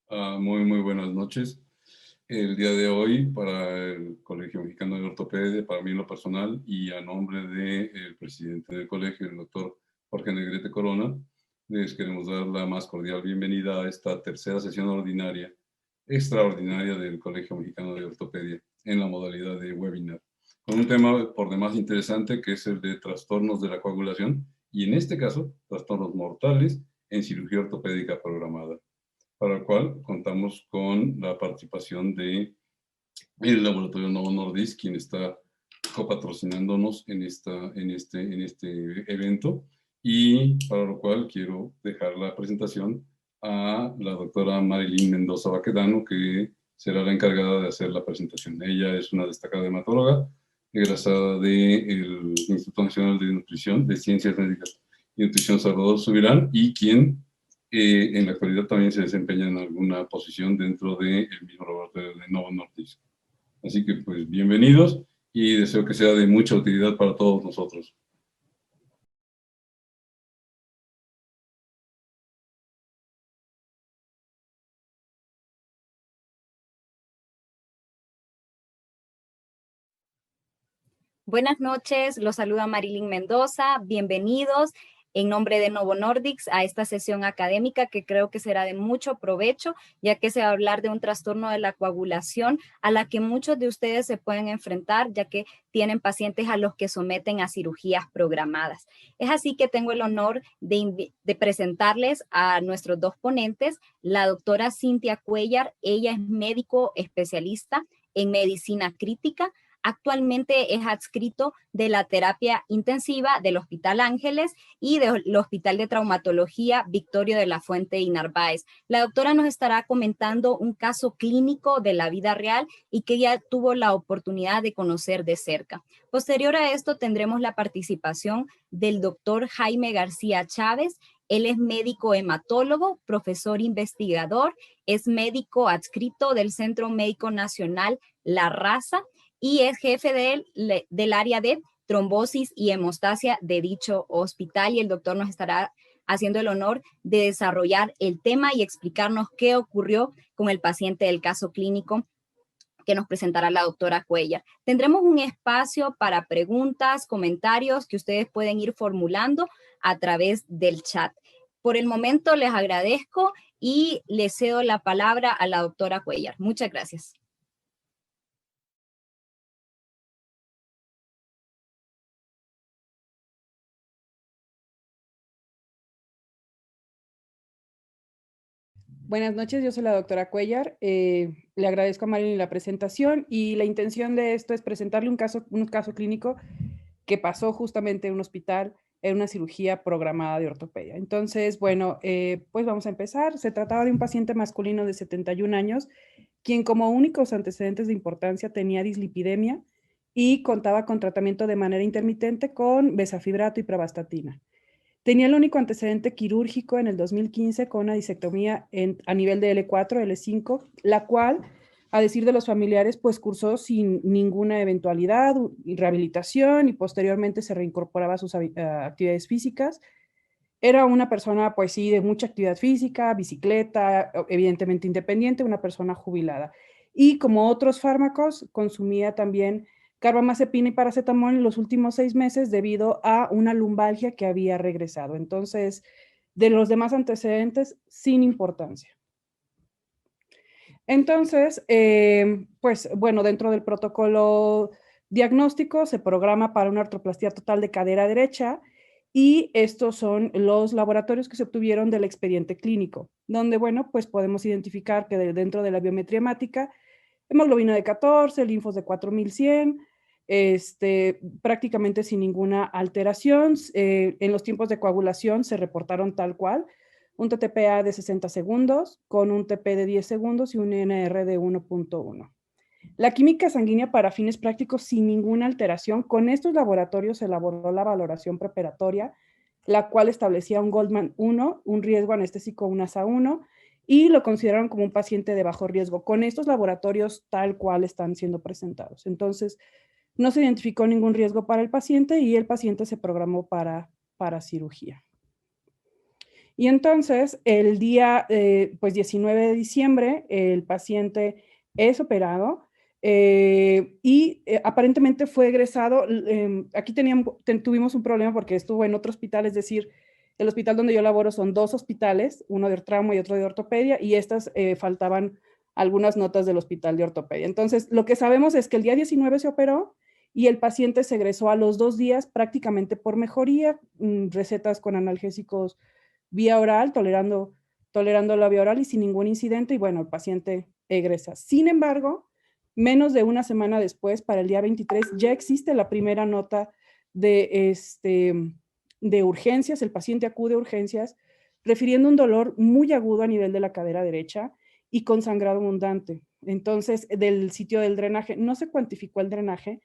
Muy buenas noches. El día de hoy, para el Colegio Mexicano de Ortopedia, para mí en lo personal y a nombre del presidente del colegio, el doctor Jorge Negrete Corona, les queremos dar la más cordial bienvenida a esta tercera sesión ordinaria, extraordinaria del Colegio Mexicano de Ortopedia, en la modalidad de webinar, con un tema por demás interesante que es el de trastornos de la coagulación y en este caso, trastornos mortales en cirugía ortopédica programada, para el cual contamos con la participación de el laboratorio Novo Nordisk, quien está copatrocinándonos en este evento, y para lo cual quiero dejar la presentación a la doctora Marilyn Mendoza Baquedano, que será la encargada de hacer la presentación. Ella es una destacada hematóloga, egresada del Instituto Nacional de Nutrición, de Ciencias Médicas y Nutrición Salvador Subirán, y quien en la actualidad también se desempeña en alguna posición dentro del mismo laboratorio de Novo Nordisk. Así que, pues, bienvenidos y deseo que sea de mucha utilidad para todos nosotros. Buenas noches, los saluda Marilyn Mendoza, bienvenidos en nombre de Novo Nordisk a esta sesión académica que creo que será de mucho provecho, ya que se va a hablar de un trastorno de la coagulación a la que muchos de ustedes se pueden enfrentar, ya que tienen pacientes a los que someten a cirugías programadas. Es así que tengo el honor de presentarles a nuestros dos ponentes, la doctora Cintia Cuellar. Ella es médico especialista en medicina crítica. Actualmente es adscrito de la terapia intensiva del Hospital Ángeles y del Hospital de Traumatología Victorio de la Fuente y Narváez. La doctora nos estará comentando un caso clínico de la vida real y que ya tuvo la oportunidad de conocer de cerca. Posterior a esto tendremos la participación del doctor Jaime García Chávez. Él es médico hematólogo, profesor investigador, es médico adscrito del Centro Médico Nacional La Raza y es jefe del área de trombosis y hemostasia de dicho hospital, y el doctor nos estará haciendo el honor de desarrollar el tema y explicarnos qué ocurrió con el paciente del caso clínico que nos presentará la doctora Cuellar. Tendremos un espacio para preguntas, comentarios que ustedes pueden ir formulando a través del chat. Por el momento les agradezco y les cedo la palabra a la doctora Cuellar. Muchas gracias. Buenas noches, yo soy la doctora Cuellar. Le agradezco a Marilyn la presentación y la intención de esto es presentarle un caso clínico que pasó justamente en un hospital en una cirugía programada de ortopedia. Entonces, bueno, pues vamos a empezar. Se trataba de un paciente masculino de 71 años, quien como únicos antecedentes de importancia tenía dislipidemia y contaba con tratamiento de manera intermitente con bezafibrato y pravastatina. Tenía el único antecedente quirúrgico en el 2015 con una disectomía a nivel de L4, L5, la cual, a decir de los familiares, pues cursó sin ninguna eventualidad y rehabilitación y posteriormente se reincorporaba a sus actividades físicas. Era una persona, pues sí, de mucha actividad física, bicicleta, evidentemente independiente, una persona jubilada. Y como otros fármacos, consumía también carbamazepina y paracetamol en los últimos 6 meses debido a una lumbalgia que había regresado. Entonces, de los demás antecedentes, sin importancia. Entonces, pues bueno, dentro del protocolo diagnóstico se programa para una artroplastia total de cadera derecha y estos son los laboratorios que se obtuvieron del expediente clínico, donde, bueno, pues podemos identificar que dentro de la biometría hemática, hemoglobina de 14, linfos de 4100, prácticamente sin ninguna alteración. En los tiempos de coagulación se reportaron tal cual, un TTPA de 60 segundos, con un TP de 10 segundos y un INR de 1.1. La química sanguínea para fines prácticos sin ninguna alteración. Con estos laboratorios se elaboró la valoración preparatoria, la cual establecía un Goldman 1, un riesgo anestésico, un ASA 1, y lo consideraron como un paciente de bajo riesgo. Con estos laboratorios tal cual están siendo presentados. Entonces, no se identificó ningún riesgo para el paciente y el paciente se programó para cirugía. Y entonces, el día pues 19 de diciembre, el paciente es operado y aparentemente fue egresado. Aquí tuvimos un problema porque estuvo en otro hospital, es decir, el hospital donde yo laboro son 2 hospitales, uno de trauma y otro de ortopedia, y estas faltaban algunas notas del hospital de ortopedia. Entonces, lo que sabemos es que el día 19 se operó y el paciente se egresó a los 2 días prácticamente por mejoría, recetas con analgésicos vía oral, tolerando la vía oral y sin ningún incidente, y bueno, el paciente egresa. Sin embargo, menos de una semana después, para el día 23, ya existe la primera nota de urgencias. El paciente acude a urgencias refiriendo un dolor muy agudo a nivel de la cadera derecha y con sangrado abundante. Entonces, del sitio del drenaje, no se cuantificó el drenaje,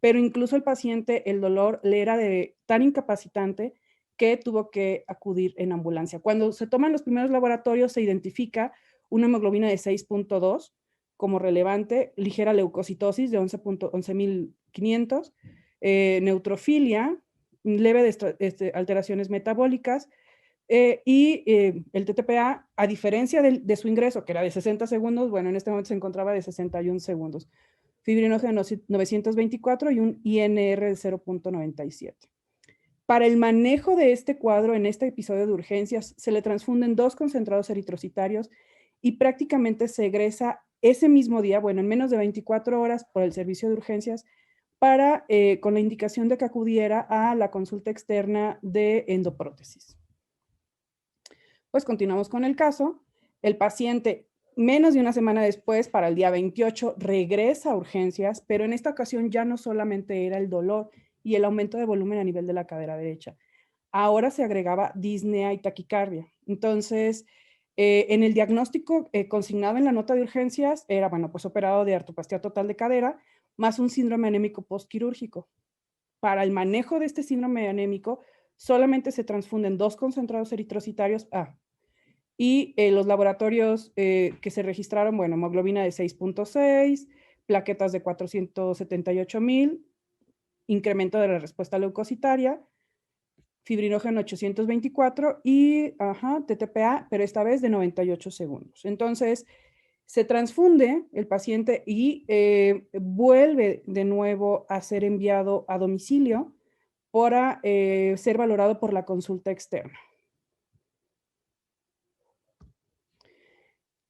pero incluso el paciente, el dolor le era tan incapacitante que tuvo que acudir en ambulancia. Cuando se toman los primeros laboratorios, se identifica una hemoglobina de 6.2 como relevante, ligera leucocitosis de 11.500, neutrofilia, leve alteraciones metabólicas, y el TTPA, a diferencia de su ingreso, que era de 60 segundos, bueno, en este momento se encontraba de 61 segundos. Fibrinógeno 924 y un INR de 0.97. Para el manejo de este cuadro, en este episodio de urgencias, se le transfunden 2 concentrados eritrocitarios y prácticamente se egresa ese mismo día, bueno, en menos de 24 horas por el servicio de urgencias, con la indicación de que acudiera a la consulta externa de endoprótesis. Pues continuamos con el caso. El paciente, menos de una semana después, para el día 28, regresa a urgencias, pero en esta ocasión ya no solamente era el dolor y el aumento de volumen a nivel de la cadera derecha. Ahora se agregaba disnea y taquicardia. Entonces, en el diagnóstico consignado en la nota de urgencias era, bueno, pues operado de artroplastia total de cadera, más un síndrome anémico postquirúrgico. Para el manejo de este síndrome anémico, solamente se transfunden 2 concentrados eritrocitarios y los laboratorios que se registraron, bueno, hemoglobina de 6.6, plaquetas de 478,000, incremento de la respuesta leucocitaria, fibrinógeno 824 y TTPA, pero esta vez de 98 segundos. Entonces, se transfunde el paciente y vuelve de nuevo a ser enviado a domicilio para ser valorado por la consulta externa.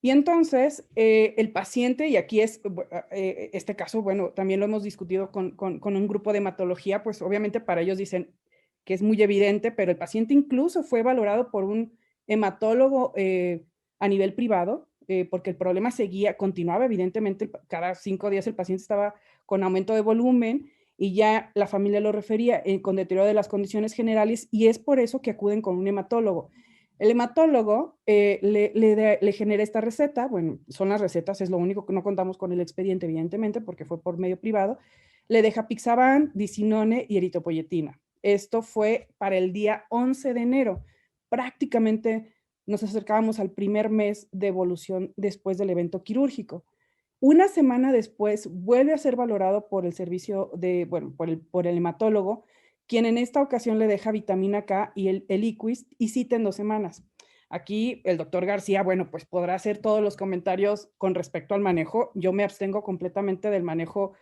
Y entonces, el paciente, y aquí es este caso, bueno, también lo hemos discutido con un grupo de hematología, pues obviamente para ellos dicen que es muy evidente, pero el paciente incluso fue valorado por un hematólogo a nivel privado, porque el problema continuaba evidentemente, cada 5 días el paciente estaba con aumento de volumen y ya la familia lo refería con deterioro de las condiciones generales, y es por eso que acuden con un hematólogo. El hematólogo le genera esta receta, bueno, son las recetas, es lo único que no contamos con el expediente, evidentemente, porque fue por medio privado. Le deja Pixaban, disinone y eritropoyetina. Esto fue para el día 11 de enero. Prácticamente nos acercábamos al primer mes de evolución después del evento quirúrgico. Una semana después vuelve a ser valorado por el servicio por el hematólogo, quien en esta ocasión le deja vitamina K y el Eliquis y cita en 2 semanas. Aquí el doctor García, bueno, pues podrá hacer todos los comentarios con respecto al manejo. Yo me abstengo completamente del manejo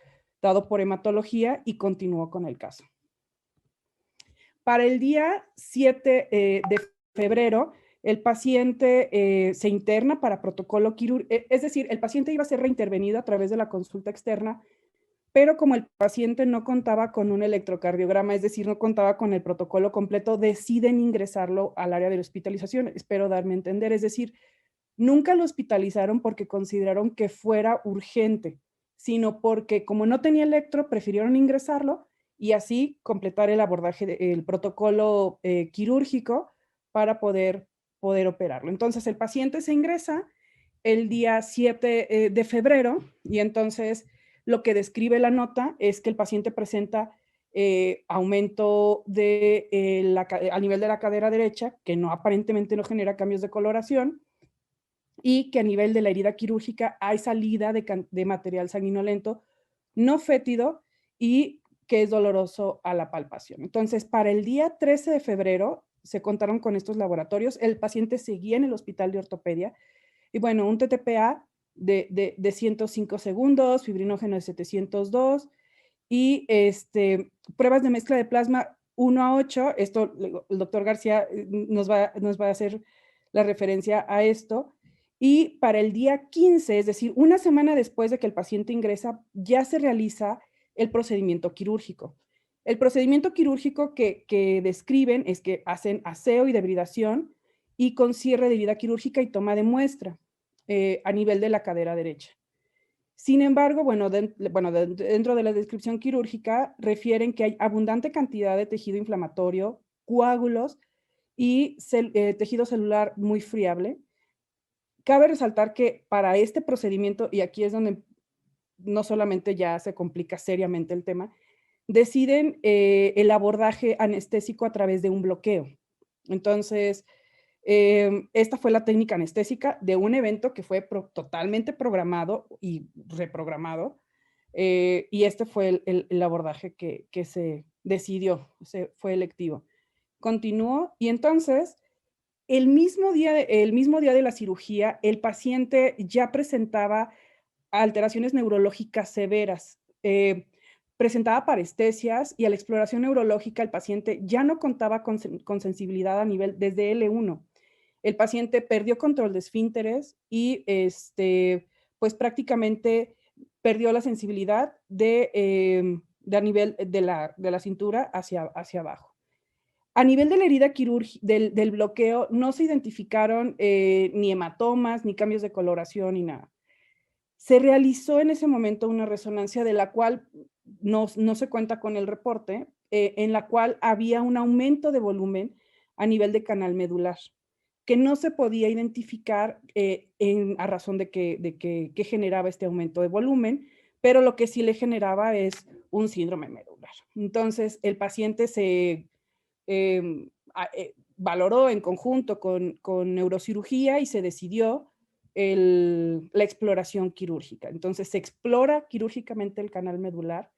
dado por hematología y continúo con el caso. Para el día 7 de febrero, el paciente se interna para protocolo quirúrgico, es decir, el paciente iba a ser reintervenido a través de la consulta externa, pero como el paciente no contaba con un electrocardiograma, es decir, no contaba con el protocolo completo, deciden ingresarlo al área de hospitalización. Espero darme a entender, es decir, nunca lo hospitalizaron porque consideraron que fuera urgente, sino porque como no tenía electro, prefirieron ingresarlo y así completar el abordaje, el protocolo quirúrgico para poder operarlo. Entonces, el paciente se ingresa el día 7 de febrero y entonces lo que describe la nota es que el paciente presenta aumento a nivel de la cadera derecha, que aparentemente no genera cambios de coloración, y que a nivel de la herida quirúrgica hay salida de material sanguinolento no fétido y que es doloroso a la palpación. Entonces, para el día 13 de febrero se contaron con estos laboratorios. El paciente seguía en el hospital de ortopedia. Y bueno, un TTPA de 105 segundos, fibrinógeno de 702 y pruebas de mezcla de plasma 1:8. Esto el doctor García nos va a hacer la referencia a esto. Y para el día 15, es decir, una semana después de que el paciente ingresa, ya se realiza el procedimiento quirúrgico. El procedimiento quirúrgico que describen es que hacen aseo y debridación y con cierre de herida quirúrgica y toma de muestra a nivel de la cadera derecha. Sin embargo, dentro de la descripción quirúrgica refieren que hay abundante cantidad de tejido inflamatorio, coágulos y tejido celular muy friable. Cabe resaltar que para este procedimiento, y aquí es donde no solamente ya se complica seriamente el tema, deciden el abordaje anestésico a través de un bloqueo. Entonces, esta fue la técnica anestésica de un evento que fue totalmente programado y reprogramado, y este fue el abordaje que se decidió, fue electivo. Continuó, y entonces, el mismo día de la cirugía, el paciente ya presentaba alteraciones neurológicas severas, presentaba parestesias, y a la exploración neurológica el paciente ya no contaba con sensibilidad a nivel desde L1. El paciente perdió control de esfínteres y pues prácticamente perdió la sensibilidad a nivel de la cintura hacia abajo. A nivel de la herida quirúrgica, del bloqueo, no se identificaron ni hematomas, ni cambios de coloración, ni nada. Se realizó en ese momento una resonancia de la cual no se cuenta con el reporte, en la cual había un aumento de volumen a nivel de canal medular, que no se podía identificar a razón de que generaba este aumento de volumen, pero lo que sí le generaba es un síndrome medular. Entonces, el paciente se valoró en conjunto con neurocirugía y se decidió la exploración quirúrgica. Entonces, se explora quirúrgicamente el canal medular,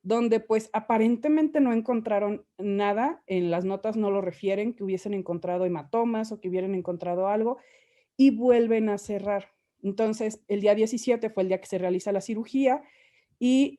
donde pues aparentemente no encontraron nada, en las notas no lo refieren, que hubiesen encontrado hematomas o que hubieran encontrado algo, y vuelven a cerrar. Entonces, el día 17 fue el día que se realiza la cirugía, y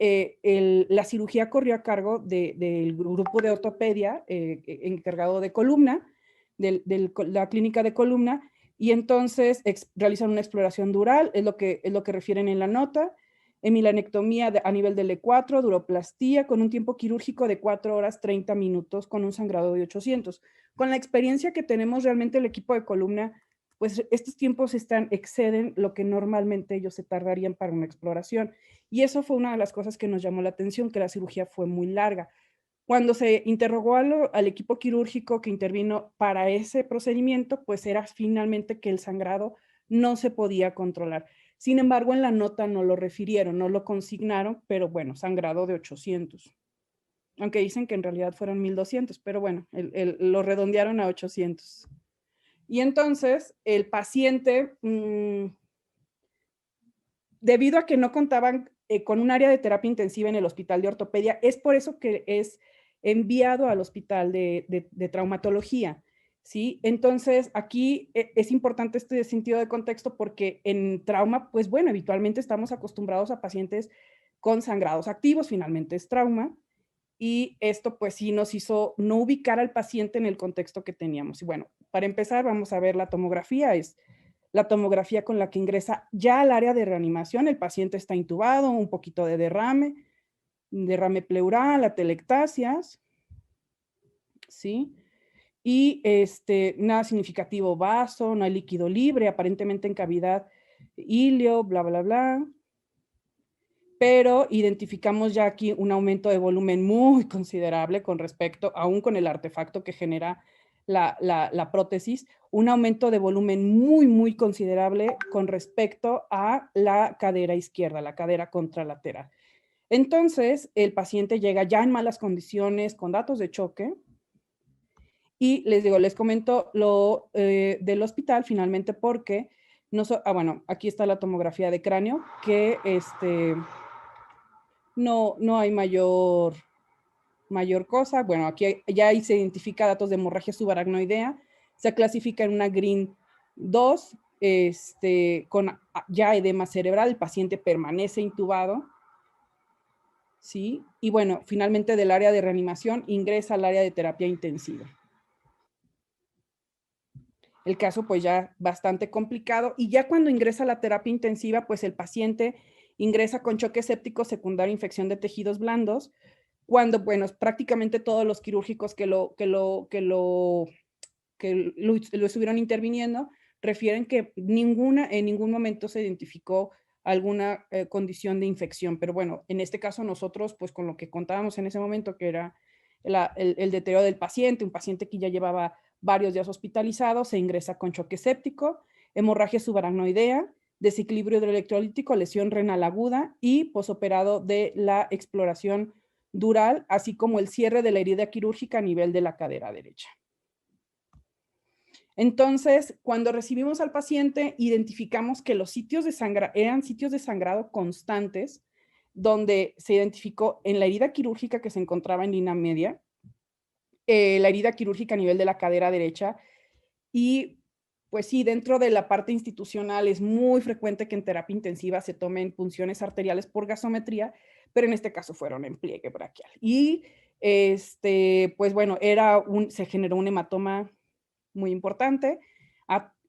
la cirugía corrió a cargo del grupo de ortopedia encargado de columna, de la clínica de columna, y entonces realizan una exploración dural, es lo que refieren en la nota, hemilanectomía a nivel del E4, duroplastía, con un tiempo quirúrgico de 4 horas 30 minutos, con un sangrado de 800. Con la experiencia que tenemos realmente el equipo de columna, pues estos tiempos exceden lo que normalmente ellos se tardarían para una exploración. Y eso fue una de las cosas que nos llamó la atención, que la cirugía fue muy larga. Cuando se interrogó al equipo quirúrgico que intervino para ese procedimiento, pues era finalmente que el sangrado no se podía controlar. Sin embargo, en la nota no lo refirieron, no lo consignaron, pero bueno, sangrado de 800. Aunque dicen que en realidad fueron 1200, pero bueno, lo redondearon a 800. Y entonces el paciente, debido a que no contaban con un área de terapia intensiva en el hospital de ortopedia, es por eso que es enviado al hospital de traumatología, ¿sí? Entonces, aquí es importante este sentido de contexto porque en trauma, pues bueno, habitualmente estamos acostumbrados a pacientes con sangrados activos, finalmente es trauma, y esto pues sí nos hizo no ubicar al paciente en el contexto que teníamos. Y bueno, para empezar vamos a ver la tomografía, es la tomografía con la que ingresa ya al área de reanimación. El paciente está intubado, un poquito de derrame pleural, atelectasias, ¿sí? Y nada significativo vaso, no hay líquido libre, aparentemente en cavidad ilio, bla, bla, bla. Pero identificamos ya aquí un aumento de volumen muy considerable con respecto, aún con el artefacto que genera la prótesis, un aumento de volumen muy, muy considerable con respecto a la cadera izquierda, la cadera contralateral. Entonces, el paciente llega ya en malas condiciones, con datos de choque, y les comento lo del hospital finalmente porque, bueno, aquí está la tomografía de cráneo, que no hay mayor mayor cosa. Bueno, aquí ya ahí se identifica datos de hemorragia subaracnoidea, se clasifica en una Green 2, con ya edema cerebral, el paciente permanece intubado, ¿sí? Y bueno, finalmente del área de reanimación ingresa al área de terapia intensiva. El caso pues ya bastante complicado, y ya cuando ingresa a la terapia intensiva, pues el paciente ingresa con choque séptico secundario, infección de tejidos blandos, cuando, bueno, prácticamente todos los quirúrgicos que lo estuvieron interviniendo refieren que en ningún momento se identificó alguna condición de infección. Pero bueno, en este caso nosotros, pues con lo que contábamos en ese momento, que era el deterioro del paciente, un paciente que ya llevaba varios días hospitalizado, se ingresa con choque séptico, hemorragia subaracnoidea, desequilibrio hidroelectrolítico, lesión renal aguda y posoperado de la exploración dural, así como el cierre de la herida quirúrgica a nivel de la cadera derecha. Entonces, cuando recibimos al paciente, identificamos que los sitios de sangrado eran sitios de sangrado constantes, donde se identificó en la herida quirúrgica que se encontraba en línea media, la herida quirúrgica a nivel de la cadera derecha, y pues sí, dentro de la parte institucional es muy frecuente que en terapia intensiva se tomen punciones arteriales por gasometría, pero en este caso fueron en pliegue braquial. Y pues bueno, se generó un hematoma muy importante,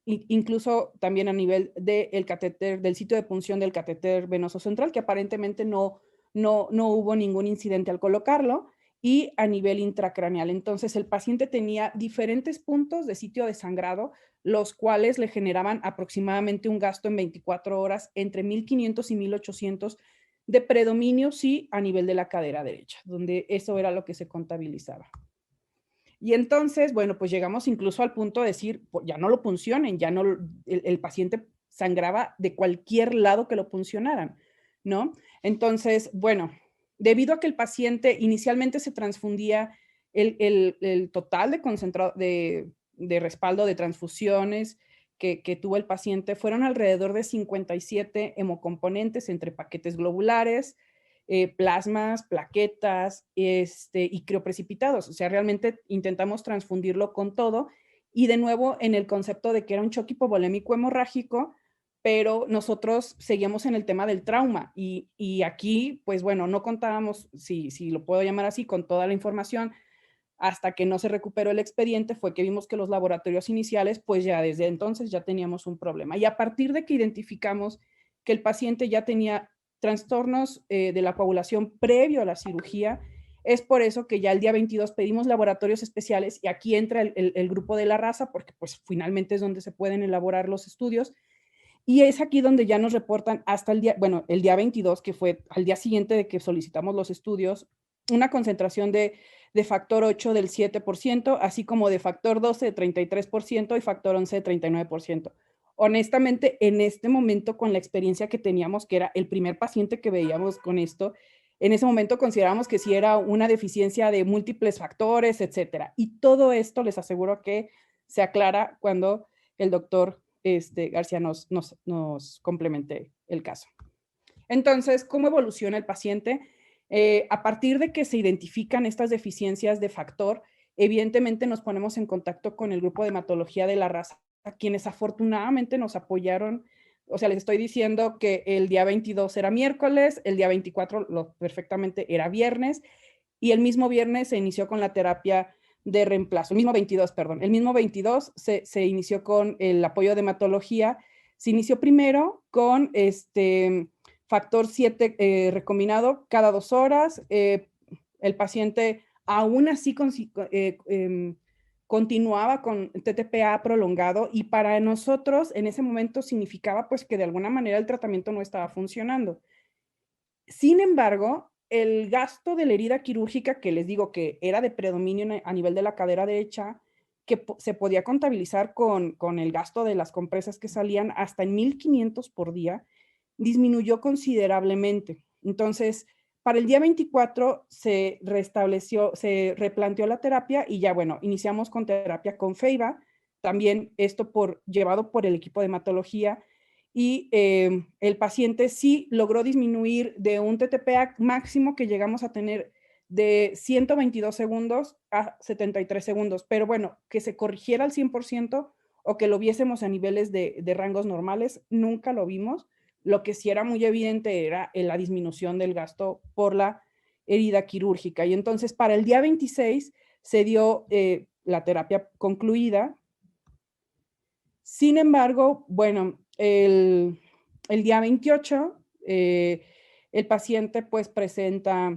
incluso también a nivel del catéter, del sitio de punción del catéter venoso central, que aparentemente no hubo ningún incidente al colocarlo, y a nivel intracraneal. Entonces, el paciente tenía diferentes puntos de sitio de sangrado, los cuales le generaban aproximadamente un gasto en 24 horas entre 1.500 y 1.800 de predominio, sí, a nivel de la cadera derecha, donde eso era lo que se contabilizaba. Y entonces, bueno, pues llegamos incluso al punto de decir, ya no lo puncionen, ya no, el paciente sangraba de cualquier lado que lo puncionaran, ¿no? Entonces, bueno, debido a que el paciente inicialmente se transfundía el total de concentrado, de respaldo de transfusiones que tuvo el paciente, fueron alrededor de 57 hemocomponentes entre paquetes globulares, plasmas, plaquetas y crioprecipitados. O sea, realmente intentamos transfundirlo con todo, y de nuevo en el concepto de que era un choque hipovolémico hemorrágico, pero nosotros seguíamos en el tema del trauma, y aquí, pues bueno, no contábamos, si lo puedo llamar así, con toda la información. Hasta que no se recuperó el expediente fue que vimos que los laboratorios iniciales, pues ya desde entonces ya teníamos un problema. Y a partir de que identificamos que el paciente ya tenía trastornos de la coagulación previo a la cirugía, es por eso que ya el día 22 pedimos laboratorios especiales, y aquí entra el grupo de la raza, porque pues finalmente es donde se pueden elaborar los estudios, y es aquí donde ya nos reportan hasta el día 22, que fue al día siguiente de que solicitamos los estudios, una concentración de factor 8 del 7%, así como de factor 12 de 33% y factor 11 de 39%. Honestamente, en este momento, con la experiencia que teníamos, que era el primer paciente que veíamos con esto, en ese momento consideramos que sí era una deficiencia de múltiples factores, etcétera. Y todo esto les aseguro que se aclara cuando el doctor García nos complemente el caso. Entonces, ¿cómo evoluciona el paciente? A partir de que se identifican estas deficiencias de factor, evidentemente nos ponemos en contacto con el grupo de hematología de la raza, quienes afortunadamente nos apoyaron. O sea, les estoy diciendo que el día 22 era miércoles, el día 24 perfectamente era viernes, y el mismo viernes se inició con la terapia de reemplazo, el mismo 22 se inició con el apoyo de hematología. Se inició primero con factor 7 recombinado cada 2 horas. El paciente aún así continuaba con TTPA prolongado, y para nosotros en ese momento significaba pues que de alguna manera el tratamiento no estaba funcionando. Sin embargo, el gasto de la herida quirúrgica, que les digo que era de predominio a nivel de la cadera derecha, que se podía contabilizar con el gasto de las compresas que salían hasta en 1.500 por día, disminuyó considerablemente. Entonces, para el día 24 se replanteó la terapia, y ya, bueno, iniciamos con terapia con Feiba, también esto llevado por el equipo de hematología, y el paciente sí logró disminuir de un TTPA máximo que llegamos a tener de 122 segundos a 73 segundos, pero bueno, que se corrigiera al 100% o que lo viésemos a niveles de rangos normales, nunca lo vimos. Lo que sí era muy evidente era la disminución del gasto por la herida quirúrgica. Y entonces para el día 26 se dio la terapia concluida. Sin embargo, bueno, el día 28 el paciente pues presenta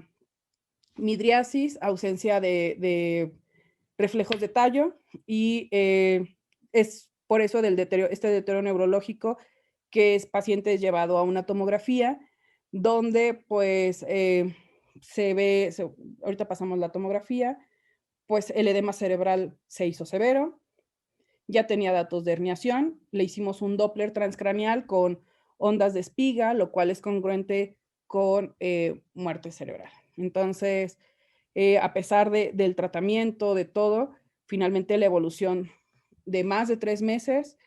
midriasis, ausencia de reflejos de tallo y es por eso este deterioro neurológico que es paciente llevado a una tomografía donde pues se ve, ahorita pasamos la tomografía, pues el edema cerebral se hizo severo, ya tenía datos de herniación, le hicimos un Doppler transcraneal con ondas de espiga, lo cual es congruente con muerte cerebral. Entonces, a pesar del tratamiento, de todo, finalmente la evolución de más de 3 meses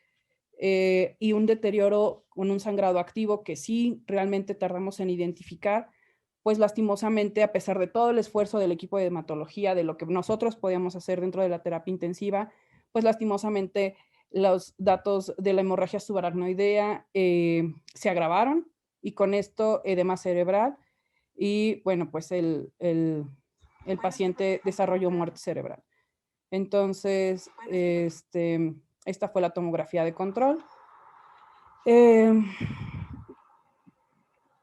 y un deterioro con un sangrado activo que sí realmente tardamos en identificar, pues lastimosamente, a pesar de todo el esfuerzo del equipo de hematología, de lo que nosotros podíamos hacer dentro de la terapia intensiva, pues lastimosamente los datos de la hemorragia subaracnoidea se agravaron y con esto edema cerebral y bueno, pues el paciente desarrolló muerte cerebral. Entonces, esta fue la tomografía de control.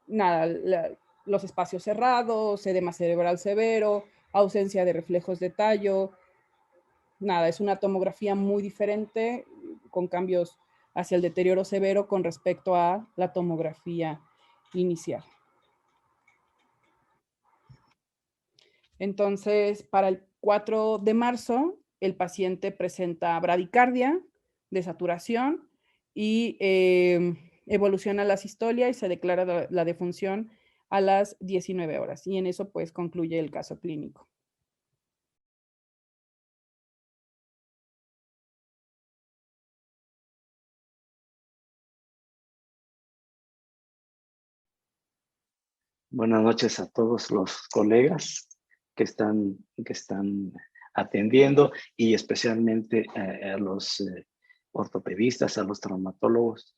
Nada, los espacios cerrados, edema cerebral severo, ausencia de reflejos de tallo. Nada, es una tomografía muy diferente, con cambios hacia el deterioro severo con respecto a la tomografía inicial. Entonces, para el 4 de marzo, el paciente presenta bradicardia, desaturación y evoluciona la sistolia y se declara la defunción a las 19 horas. Y en eso, pues, concluye el caso clínico. Buenas noches a todos los colegas que están atendiendo y especialmente a los ortopedistas, a los traumatólogos.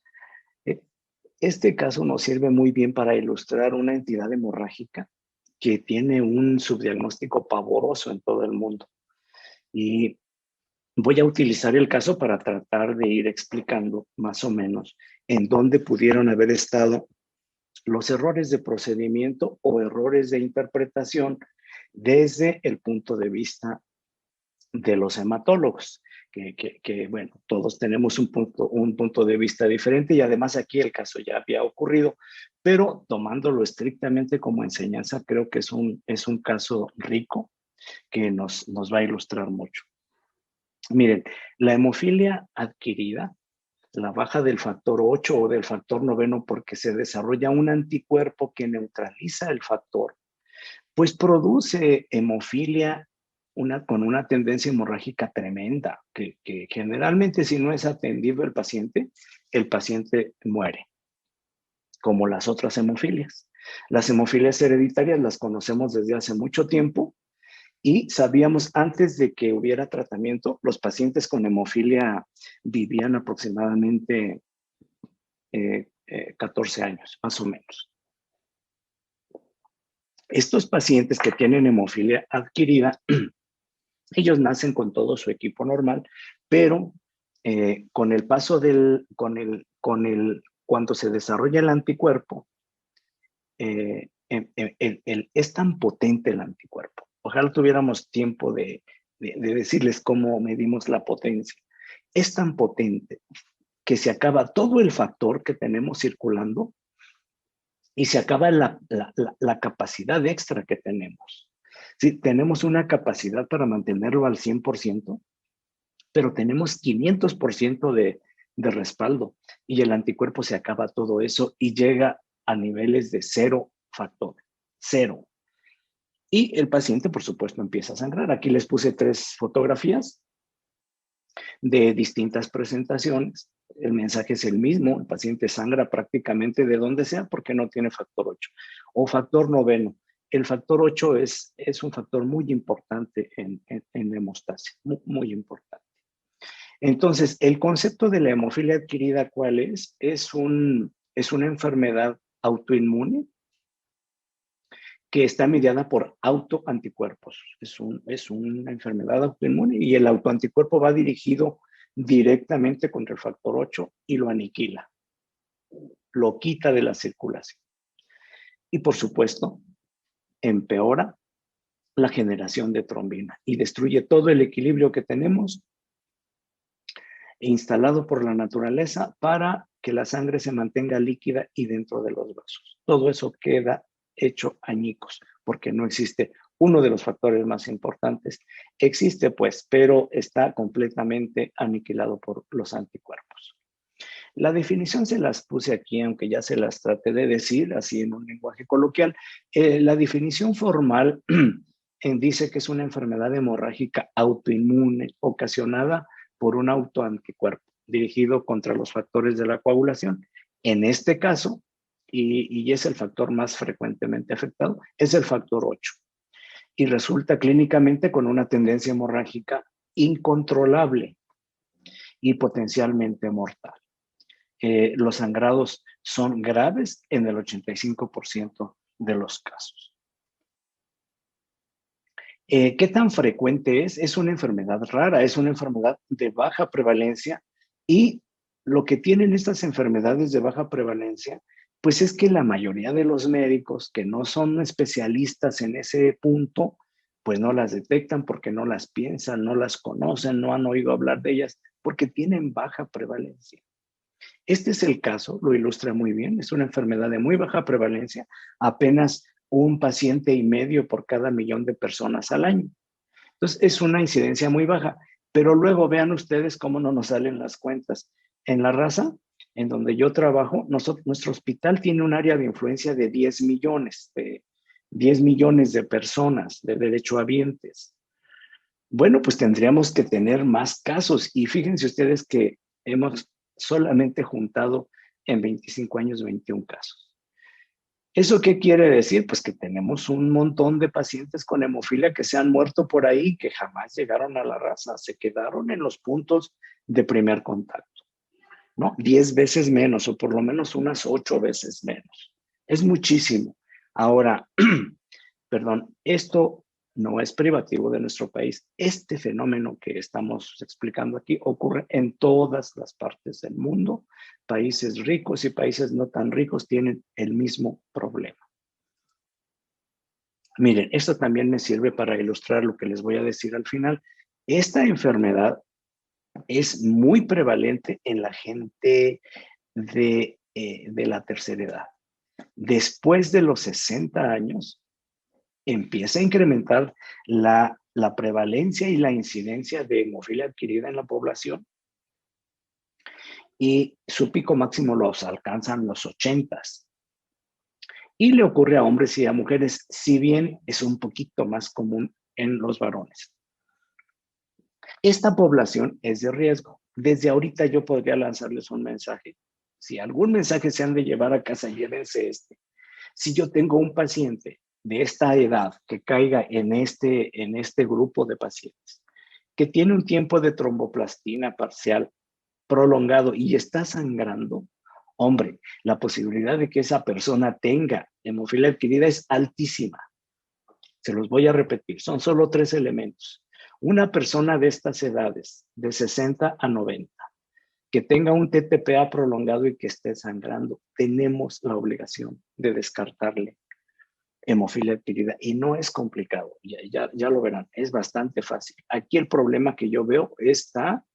Este caso nos sirve muy bien para ilustrar una entidad hemorrágica que tiene un subdiagnóstico pavoroso en todo el mundo. Y voy a utilizar el caso para tratar de ir explicando más o menos en dónde pudieron haber estado los errores de procedimiento o errores de interpretación desde el punto de vista de los hematólogos, que bueno, todos tenemos un punto de vista diferente y además aquí el caso ya había ocurrido, pero tomándolo estrictamente como enseñanza, creo que es un caso rico que nos va a ilustrar mucho. Miren, la hemofilia adquirida, la baja del factor 8 o del factor 9 porque se desarrolla un anticuerpo que neutraliza el factor, pues produce hemofilia con una tendencia hemorrágica tremenda, que generalmente si no es atendido el paciente muere, como las otras hemofilias. Las hemofilias hereditarias las conocemos desde hace mucho tiempo y sabíamos antes de que hubiera tratamiento, los pacientes con hemofilia vivían aproximadamente 14 años, más o menos. Estos pacientes que tienen hemofilia adquirida, ellos nacen con todo su equipo normal, pero con el paso cuando se desarrolla el anticuerpo, es tan potente el anticuerpo. Ojalá tuviéramos tiempo de decirles cómo medimos la potencia. Es tan potente que se acaba todo el factor que tenemos circulando y se acaba la capacidad extra que tenemos. Sí, tenemos una capacidad para mantenerlo al 100%, pero tenemos 500% de respaldo y el anticuerpo se acaba todo eso y llega a niveles de 0 factor, 0. Y el paciente, por supuesto, empieza a sangrar. Aquí les puse 3 fotografías de distintas presentaciones. El mensaje es el mismo. El paciente sangra prácticamente de donde sea porque no tiene factor 8 o factor 9. el factor 8 es un factor muy importante en la hemostasia, muy importante. Entonces, el concepto de la hemofilia adquirida, ¿cuál es? Es una enfermedad autoinmune que está mediada por autoanticuerpos. Es una enfermedad autoinmune y el autoanticuerpo va dirigido directamente contra el factor 8 y lo aniquila, lo quita de la circulación. Y por supuesto, empeora la generación de trombina y destruye todo el equilibrio que tenemos instalado por la naturaleza para que la sangre se mantenga líquida y dentro de los vasos. Todo eso queda hecho añicos, porque no existe uno de los factores más importantes. Existe pues, pero está completamente aniquilado por los anticuerpos. La definición se las puse aquí, aunque ya se las traté de decir así en un lenguaje coloquial. La definición formal dice que es una enfermedad hemorrágica autoinmune ocasionada por un autoanticuerpo dirigido contra los factores de la coagulación. En este caso, y es el factor más frecuentemente afectado, es el factor 8. Y resulta clínicamente con una tendencia hemorrágica incontrolable y potencialmente mortal. Los sangrados son graves en el 85% de los casos. ¿Qué tan frecuente es? Es una enfermedad rara, es una enfermedad de baja prevalencia y lo que tienen estas enfermedades de baja prevalencia, pues es que la mayoría de los médicos que no son especialistas en ese punto, pues no las detectan porque no las piensan, no las conocen, no han oído hablar de ellas, porque tienen baja prevalencia. Este es el caso, lo ilustra muy bien, es una enfermedad de muy baja prevalencia, apenas 1,5 pacientes por cada 1,000,000 de personas al año. Entonces, es una incidencia muy baja, pero luego vean ustedes cómo no nos salen las cuentas. En La Raza, en donde yo trabajo, nuestro hospital tiene un área de influencia de 10 millones, de personas, de derechohabientes. Bueno, pues tendríamos que tener más casos y fíjense ustedes que hemos solamente juntado en 25 años 21 casos. ¿Eso qué quiere decir? Pues que tenemos un montón de pacientes con hemofilia que se han muerto por ahí, que jamás llegaron a La Raza, se quedaron en los puntos de primer contacto, ¿no? 10 veces menos, o por lo menos unas 8 veces menos. Es muchísimo. Ahora, perdón, esto no es privativo de nuestro país. Este fenómeno que estamos explicando aquí ocurre en todas las partes del mundo. Países ricos y países no tan ricos tienen el mismo problema. Miren, esto también me sirve para ilustrar lo que les voy a decir al final. Esta enfermedad es muy prevalente en la gente de la tercera edad. Después de los 60 años, empieza a incrementar la prevalencia y la incidencia de hemofilia adquirida en la población y su pico máximo los alcanzan los 80s. Y le ocurre a hombres y a mujeres, si bien es un poquito más común en los varones. Esta población es de riesgo. Desde ahorita yo podría lanzarles un mensaje. Si algún mensaje se han de llevar a casa, llévense este. Si yo tengo un paciente de esta edad que caiga en este grupo de pacientes, que tiene un tiempo de tromboplastina parcial prolongado y está sangrando, hombre, la posibilidad de que esa persona tenga hemofilia adquirida es altísima. Se los voy a repetir, son solo 3 elementos. Una persona de estas edades, de 60 a 90, que tenga un TTPA prolongado y que esté sangrando, tenemos la obligación de descartarle hemofilia adquirida y no es complicado, ya lo verán, es bastante fácil. Aquí el problema que yo veo está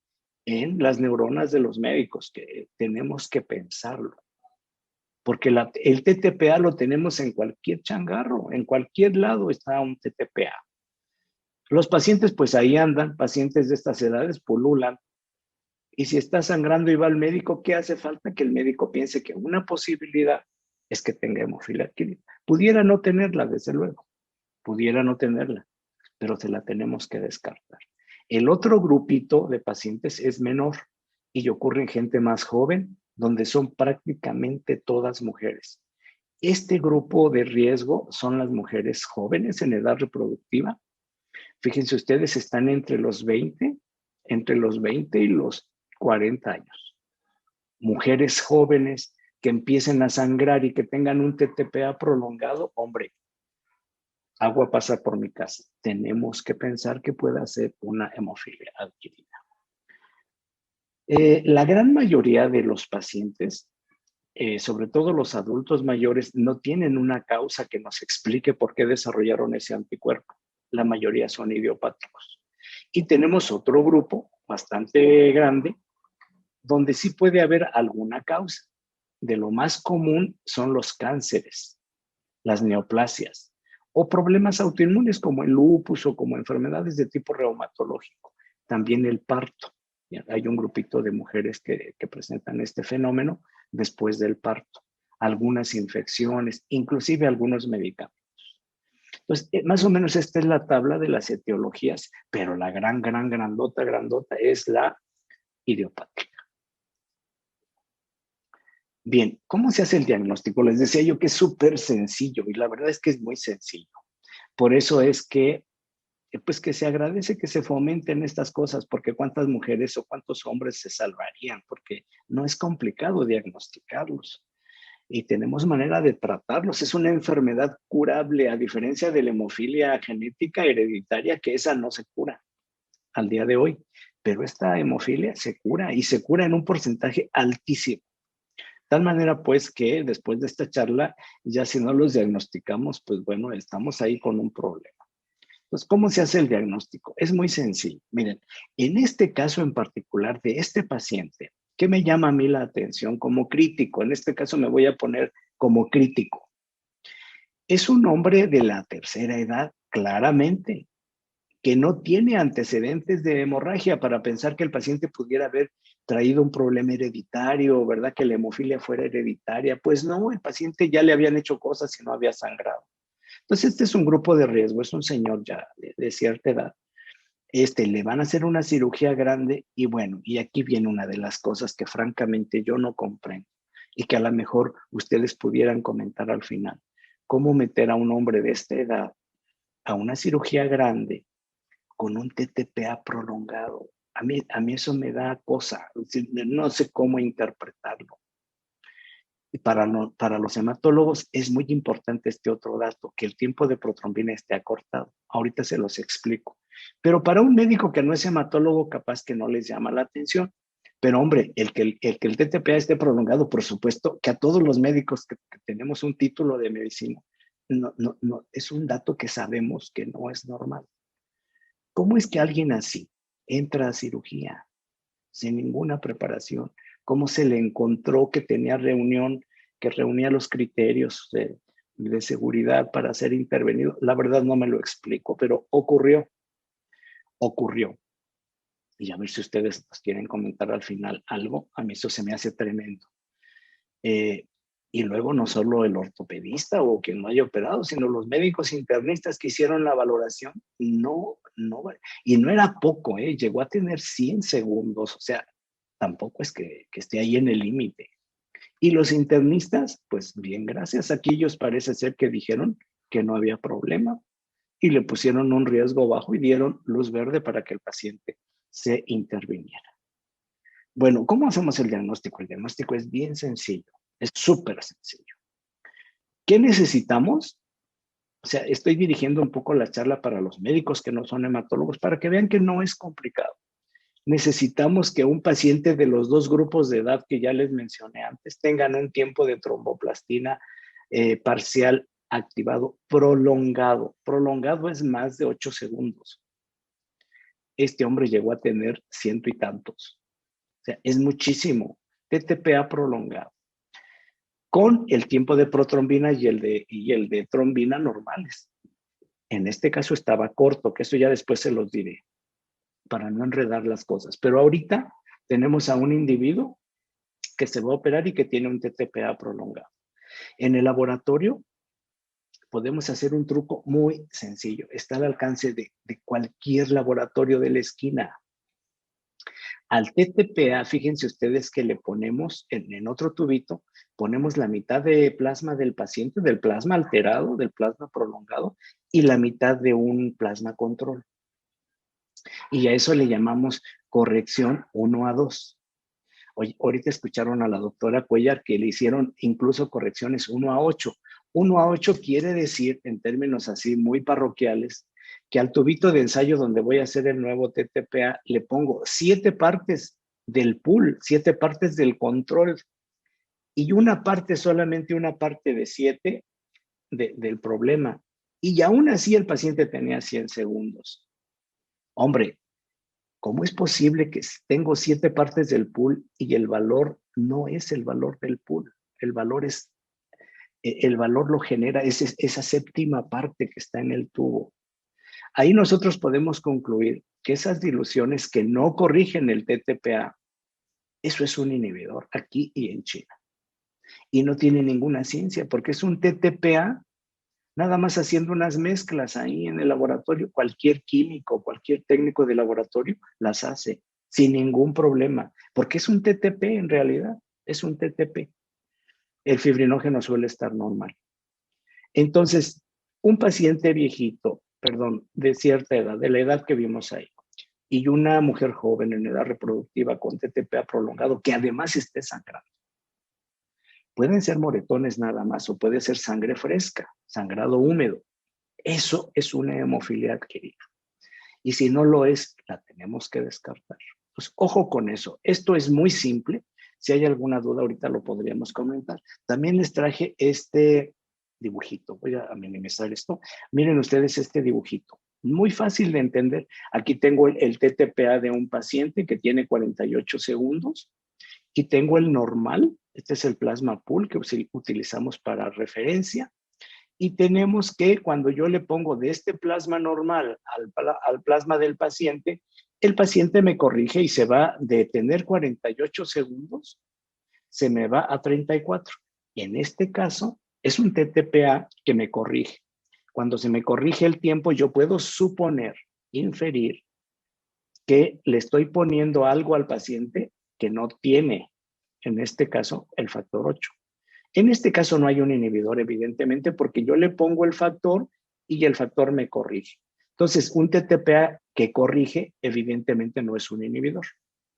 en las neuronas de los médicos, que tenemos que pensarlo, porque el TTPA lo tenemos en cualquier changarro, en cualquier lado está un TTPA. Los pacientes pues ahí andan, pacientes de estas edades pululan, y si está sangrando y va al médico, ¿qué hace falta? Que el médico piense que una posibilidad es que tenga hemofilia adquirida. Pudiera no tenerla, desde luego. Pudiera no tenerla, pero se la tenemos que descartar. El otro grupito de pacientes es menor y ocurre en gente más joven, donde son prácticamente todas mujeres. Este grupo de riesgo son las mujeres jóvenes en edad reproductiva. Fíjense ustedes, están entre los 20 y los 40 años. Mujeres jóvenes que empiecen a sangrar y que tengan un TTPA prolongado, hombre, agua pasa por mi casa. Tenemos que pensar que pueda ser una hemofilia adquirida. La gran mayoría de los pacientes, sobre todo los adultos mayores, no tienen una causa que nos explique por qué desarrollaron ese anticuerpo. La mayoría son idiopáticos. Y tenemos otro grupo bastante grande donde sí puede haber alguna causa. De lo más común son los cánceres, las neoplasias o problemas autoinmunes como el lupus o como enfermedades de tipo reumatológico. También el parto. Hay un grupito de mujeres que presentan este fenómeno después del parto. Algunas infecciones, inclusive algunos medicamentos. Entonces, más o menos esta es la tabla de las etiologías, pero la grandota es la idiopática. Bien, ¿cómo se hace el diagnóstico? Les decía yo que es súper sencillo y la verdad es que es muy sencillo. Por eso es que, pues que se agradece que se fomenten estas cosas, porque cuántas mujeres o cuántos hombres se salvarían, porque no es complicado diagnosticarlos. Y tenemos manera de tratarlos. Es una enfermedad curable, a diferencia de la hemofilia genética hereditaria, que esa no se cura al día de hoy. Pero esta hemofilia se cura y se cura en un porcentaje altísimo. De tal manera, pues, que después de esta charla, ya si no los diagnosticamos, pues bueno, estamos ahí con un problema. Entonces, ¿cómo se hace el diagnóstico? Es muy sencillo. Miren, en este caso en particular de este paciente, ¿qué me llama a mí la atención como crítico? En este caso me voy a poner como crítico. Es un hombre de la tercera edad, claramente, que no tiene antecedentes de hemorragia para pensar que el paciente pudiera haber traído un problema hereditario, ¿verdad? Que la hemofilia fuera hereditaria. Pues no, el paciente ya le habían hecho cosas y no había sangrado. Entonces, este es un grupo de riesgo, es un señor ya de cierta edad. Le van a hacer una cirugía grande y bueno, y aquí viene una de las cosas que francamente yo no comprendo y que a lo mejor ustedes pudieran comentar al final. ¿Cómo meter a un hombre de esta edad a una cirugía grande con un TTPA prolongado? A mí eso me da cosa, no sé cómo interpretarlo. Y para los hematólogos es muy importante este otro dato, que el tiempo de protrombina esté acortado. Ahorita se los explico. Pero para un médico que no es hematólogo, capaz que no les llama la atención. Pero hombre, el que el TTPA esté prolongado, por supuesto, que a todos los médicos que tenemos un título de medicina, no, es un dato que sabemos que no es normal. ¿Cómo es que alguien así entra a cirugía sin ninguna preparación? ¿Cómo se le encontró que tenía reunión, que reunía los criterios de seguridad para ser intervenido? La verdad no me lo explico, pero ocurrió. Y a ver si ustedes nos quieren comentar al final algo. A mí eso se me hace tremendo. Y luego no solo el ortopedista o quien no haya operado, sino los médicos internistas que hicieron la valoración, no, y no era poco, llegó a tener 100 segundos, o sea, tampoco es que esté ahí en el límite. Y los internistas, pues bien, gracias. Aquí ellos parece ser que dijeron que no había problema y le pusieron un riesgo bajo y dieron luz verde para que el paciente se interviniera. Bueno, ¿cómo hacemos el diagnóstico? El diagnóstico es bien sencillo, es súper sencillo. ¿Qué necesitamos? O sea, estoy dirigiendo un poco la charla para los médicos que no son hematólogos, para que vean que no es complicado. Necesitamos que un paciente de los dos grupos de edad que ya les mencioné antes tengan un tiempo de tromboplastina parcial activado prolongado. Prolongado es más de 8 segundos. Este hombre llegó a tener 100 y tantos. O sea, es muchísimo. TTPA prolongado. Con el tiempo de protrombina y el de trombina normales. En este caso estaba corto, que eso ya después se los diré, para no enredar las cosas. Pero ahorita tenemos a un individuo que se va a operar y que tiene un TTPA prolongado. En el laboratorio podemos hacer un truco muy sencillo. Está al alcance de cualquier laboratorio de la esquina. Al TTPA, fíjense ustedes que le ponemos en otro tubito, ponemos la mitad de plasma del paciente, del plasma alterado, del plasma prolongado, y la mitad de un plasma control. Y a eso le llamamos corrección 1:2. Oye, ahorita escucharon a la doctora Cuellar que le hicieron incluso correcciones 1:8. 1:8 quiere decir, en términos así muy parroquiales, que al tubito de ensayo donde voy a hacer el nuevo TTPA le pongo 7 partes del pool, 7 partes del control y una parte, solamente una parte de 7 del problema. Y aún así el paciente tenía 100 segundos. Hombre, ¿cómo es posible que tengo 7 partes del pool y el valor no es el valor del pool? El valor lo genera esa séptima parte que está en el tubo. Ahí nosotros podemos concluir que esas diluciones que no corrigen el TTPA, eso es un inhibidor aquí y en China. Y no tiene ninguna ciencia porque es un TTPA nada más haciendo unas mezclas ahí en el laboratorio. Cualquier químico, cualquier técnico de laboratorio las hace sin ningún problema, porque es un TTP en realidad, es un TTP. El fibrinógeno suele estar normal. Entonces, un paciente viejito, de cierta edad, de la edad que vimos ahí, y una mujer joven en edad reproductiva con TTPA prolongado, que además esté sangrando. Pueden ser moretones nada más, o puede ser sangre fresca, sangrado húmedo. Eso es una hemofilia adquirida. Y si no lo es, la tenemos que descartar. Pues ojo con eso. Esto es muy simple. Si hay alguna duda, ahorita lo podríamos comentar. También les traje este dibujito. Voy a minimizar esto. Miren ustedes este dibujito. Muy fácil de entender. Aquí tengo el TTPA de un paciente que tiene 48 segundos. Y tengo el normal. Este es el plasma pool que utilizamos para referencia. Y tenemos que cuando yo le pongo de este plasma normal al plasma del paciente, el paciente me corrige y se va de tener 48 segundos, se me va a 34. En este caso, es un TTPA que me corrige. Cuando se me corrige el tiempo, yo puedo suponer, inferir, que le estoy poniendo algo al paciente que no tiene, en este caso, el factor 8. En este caso no hay un inhibidor, evidentemente, porque yo le pongo el factor y el factor me corrige. Entonces, un TTPA que corrige, evidentemente no es un inhibidor.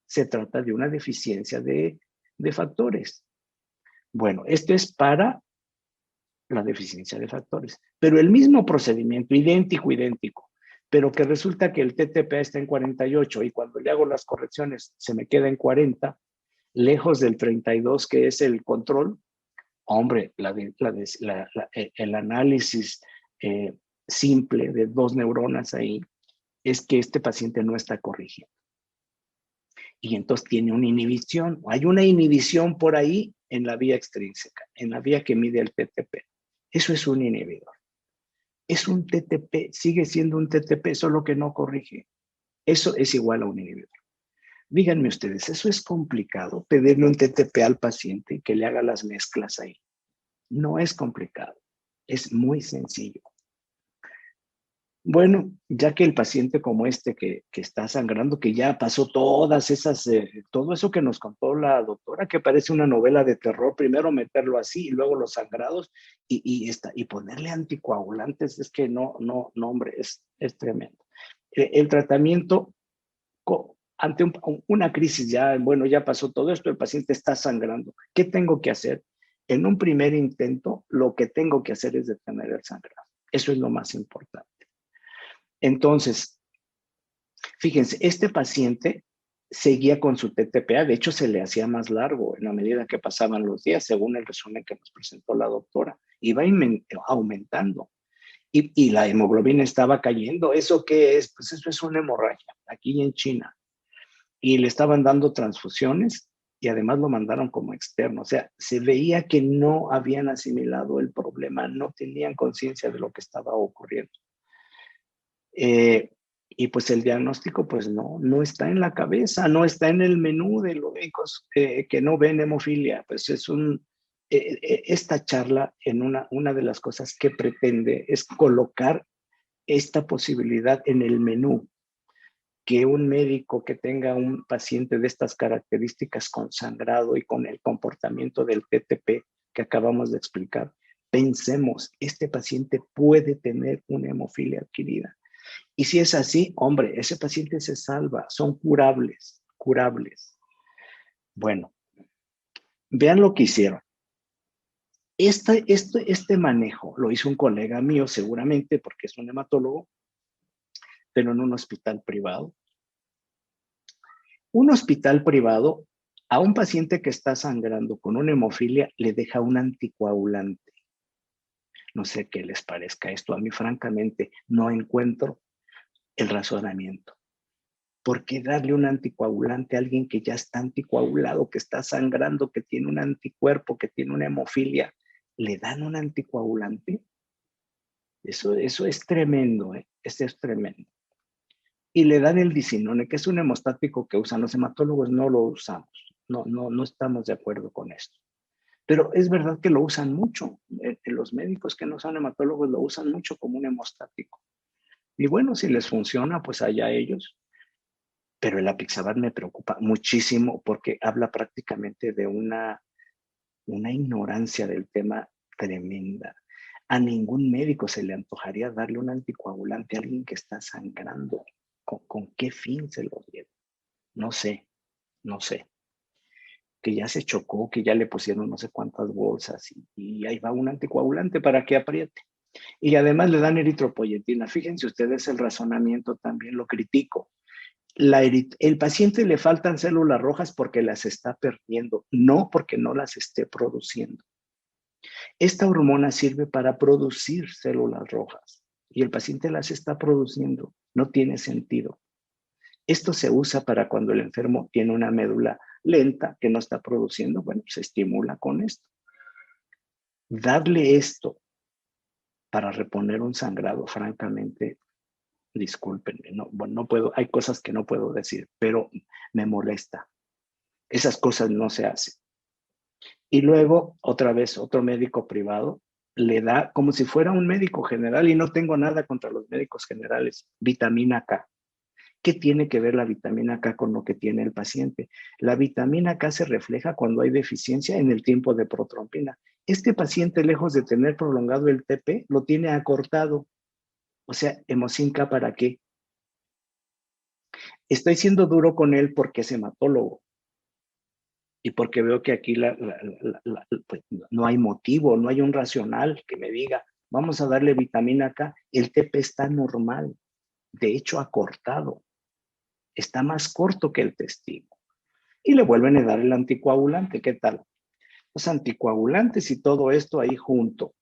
Se trata de una deficiencia de factores. Bueno, esto es para la deficiencia de factores. Pero el mismo procedimiento, idéntico, pero que resulta que el TTPA está en 48 y cuando le hago las correcciones se me queda en 40, lejos del 32 que es el control. Hombre, el análisis simple de 2 neuronas ahí es que este paciente no está corrigiendo. Y entonces tiene una inhibición. Hay una inhibición por ahí en la vía extrínseca, en la vía que mide el TTP. Eso es un inhibidor. Es un TTP, sigue siendo un TTP, solo que no corrige. Eso es igual a un inhibidor. Díganme ustedes, ¿eso es complicado? Pedirle un TTP al paciente y que le haga las mezclas ahí. No es complicado, es muy sencillo. Bueno, ya que el paciente como este que está sangrando, que ya pasó todas esas, todo eso que nos contó la doctora, que parece una novela de terror, primero meterlo así y luego los sangrados y ponerle anticoagulantes, es que no, hombre, es tremendo. El tratamiento ante una crisis ya, bueno, ya pasó todo esto, el paciente está sangrando. ¿Qué tengo que hacer? En un primer intento, lo que tengo que hacer es detener el sangrado. Eso es lo más importante. Entonces, fíjense, este paciente seguía con su TTPA, de hecho se le hacía más largo en la medida que pasaban los días, según el resumen que nos presentó la doctora. Iba aumentando y la hemoglobina estaba cayendo. ¿Eso qué es? Pues eso es una hemorragia, aquí en China. Y le estaban dando transfusiones y además lo mandaron como externo. O sea, se veía que no habían asimilado el problema, no tenían conciencia de lo que estaba ocurriendo. Y pues el diagnóstico pues no está en la cabeza, no está en el menú de los médicos que no ven hemofilia. Pues es esta charla en una de las cosas que pretende es colocar esta posibilidad en el menú, que un médico que tenga un paciente de estas características con sangrado y con el comportamiento del TTP que acabamos de explicar, pensemos, este paciente puede tener una hemofilia adquirida. Y si es así, hombre, ese paciente se salva, son curables, curables. Bueno, vean lo que hicieron. Este manejo lo hizo un colega mío seguramente porque es un hematólogo, pero en un hospital privado. Un hospital privado a un paciente que está sangrando con una hemofilia le deja un anticoagulante. No sé qué les parezca esto. A mí francamente no encuentro el razonamiento. ¿Por qué darle un anticoagulante a alguien que ya está anticoagulado, que está sangrando, que tiene un anticuerpo, que tiene una hemofilia? ¿Le dan un anticoagulante? Eso es tremendo, ¿eh? Eso es tremendo. Y le dan el disinone, que es un hemostático que usan los hematólogos, no lo usamos. No estamos de acuerdo con esto. Pero es verdad que lo usan mucho. Los médicos que no son hematólogos lo usan mucho como un hemostático. Y bueno, si les funciona, pues allá ellos. Pero el apixaban me preocupa muchísimo porque habla prácticamente de una ignorancia del tema tremenda. A ningún médico se le antojaría darle un anticoagulante a alguien que está sangrando. ¿Con qué fin se lo dieron? No sé. Que ya se chocó, que ya le pusieron no sé cuántas bolsas y ahí va un anticoagulante para que apriete. Y además le dan eritropoyetina. Fíjense ustedes el razonamiento, también lo critico. El paciente le faltan células rojas porque las está perdiendo, no porque no las esté produciendo. Esta hormona sirve para producir células rojas y el paciente las está produciendo. No tiene sentido. Esto se usa para cuando el enfermo tiene una médula lenta que no está produciendo. Bueno, se estimula con esto. Darle esto para reponer un sangrado, francamente, discúlpenme, no puedo, hay cosas que no puedo decir, pero me molesta. Esas cosas no se hacen. Y luego, otra vez, otro médico privado le da como si fuera un médico general, y no tengo nada contra los médicos generales, vitamina K. ¿Qué tiene que ver la vitamina K con lo que tiene el paciente? La vitamina K se refleja cuando hay deficiencia en el tiempo de protrombina. Este paciente, lejos de tener prolongado el TP, lo tiene acortado. O sea, Hemocin K, ¿para qué? Estoy siendo duro con él porque es hematólogo y porque veo que aquí pues, no hay motivo, no hay un racional que me diga, vamos a darle vitamina K. El TP está normal, de hecho acortado. Está más corto que el testigo. Y le vuelven a dar el anticoagulante. ¿Qué tal? Los anticoagulantes y todo esto ahí junto.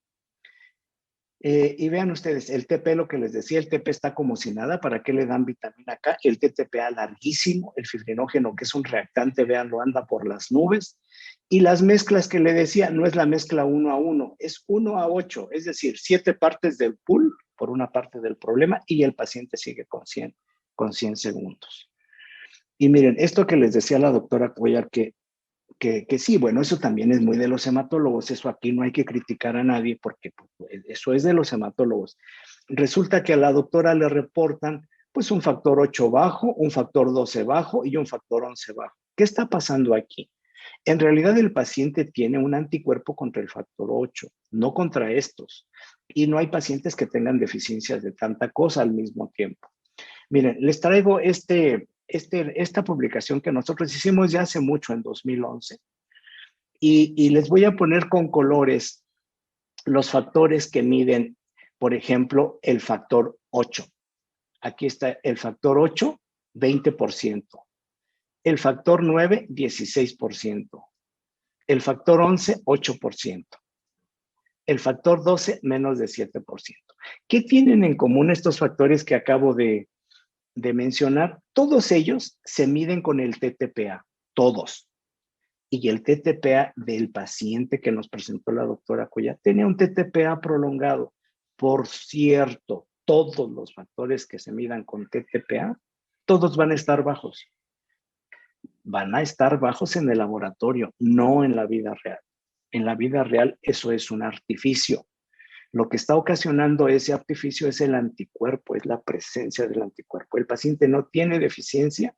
Y vean ustedes, el TP, lo que les decía, el TP está como si nada. ¿Para qué le dan vitamina K? El TTPA larguísimo, el fibrinógeno, que es un reactante, veanlo, anda por las nubes. Y las mezclas que le decía, no es la mezcla 1:1, es 1:8, es decir, 7 partes del pool por una parte del problema y el paciente sigue con 100 segundos. Y miren, esto que les decía la doctora Cuellar, que sí, bueno, eso también es muy de los hematólogos, eso aquí no hay que criticar a nadie porque pues, eso es de los hematólogos. Resulta que a la doctora le reportan pues un factor 8 bajo, un factor 12 bajo y un factor 11 bajo. ¿Qué está pasando aquí? En realidad el paciente tiene un anticuerpo contra el factor 8, no contra estos. Y no hay pacientes que tengan deficiencias de tanta cosa al mismo tiempo. Miren, les traigo esta publicación que nosotros hicimos ya hace mucho, en 2011, y les voy a poner con colores los factores que miden, por ejemplo, el factor 8. Aquí está el factor 8, 20%. El factor 9, 16%. El factor 11, 8%. El factor 12, menos de 7%. ¿Qué tienen en común estos factores que acabo de mencionar? Todos ellos se miden con el TTPA, todos. Y el TTPA del paciente que nos presentó la doctora Cuellar tenía un TTPA prolongado. Por cierto, todos los factores que se midan con TTPA, todos van a estar bajos. Van a estar bajos en el laboratorio, no en la vida real. En la vida real eso es un artificio. Lo que está ocasionando ese artificio es el anticuerpo, es la presencia del anticuerpo. El paciente no tiene deficiencia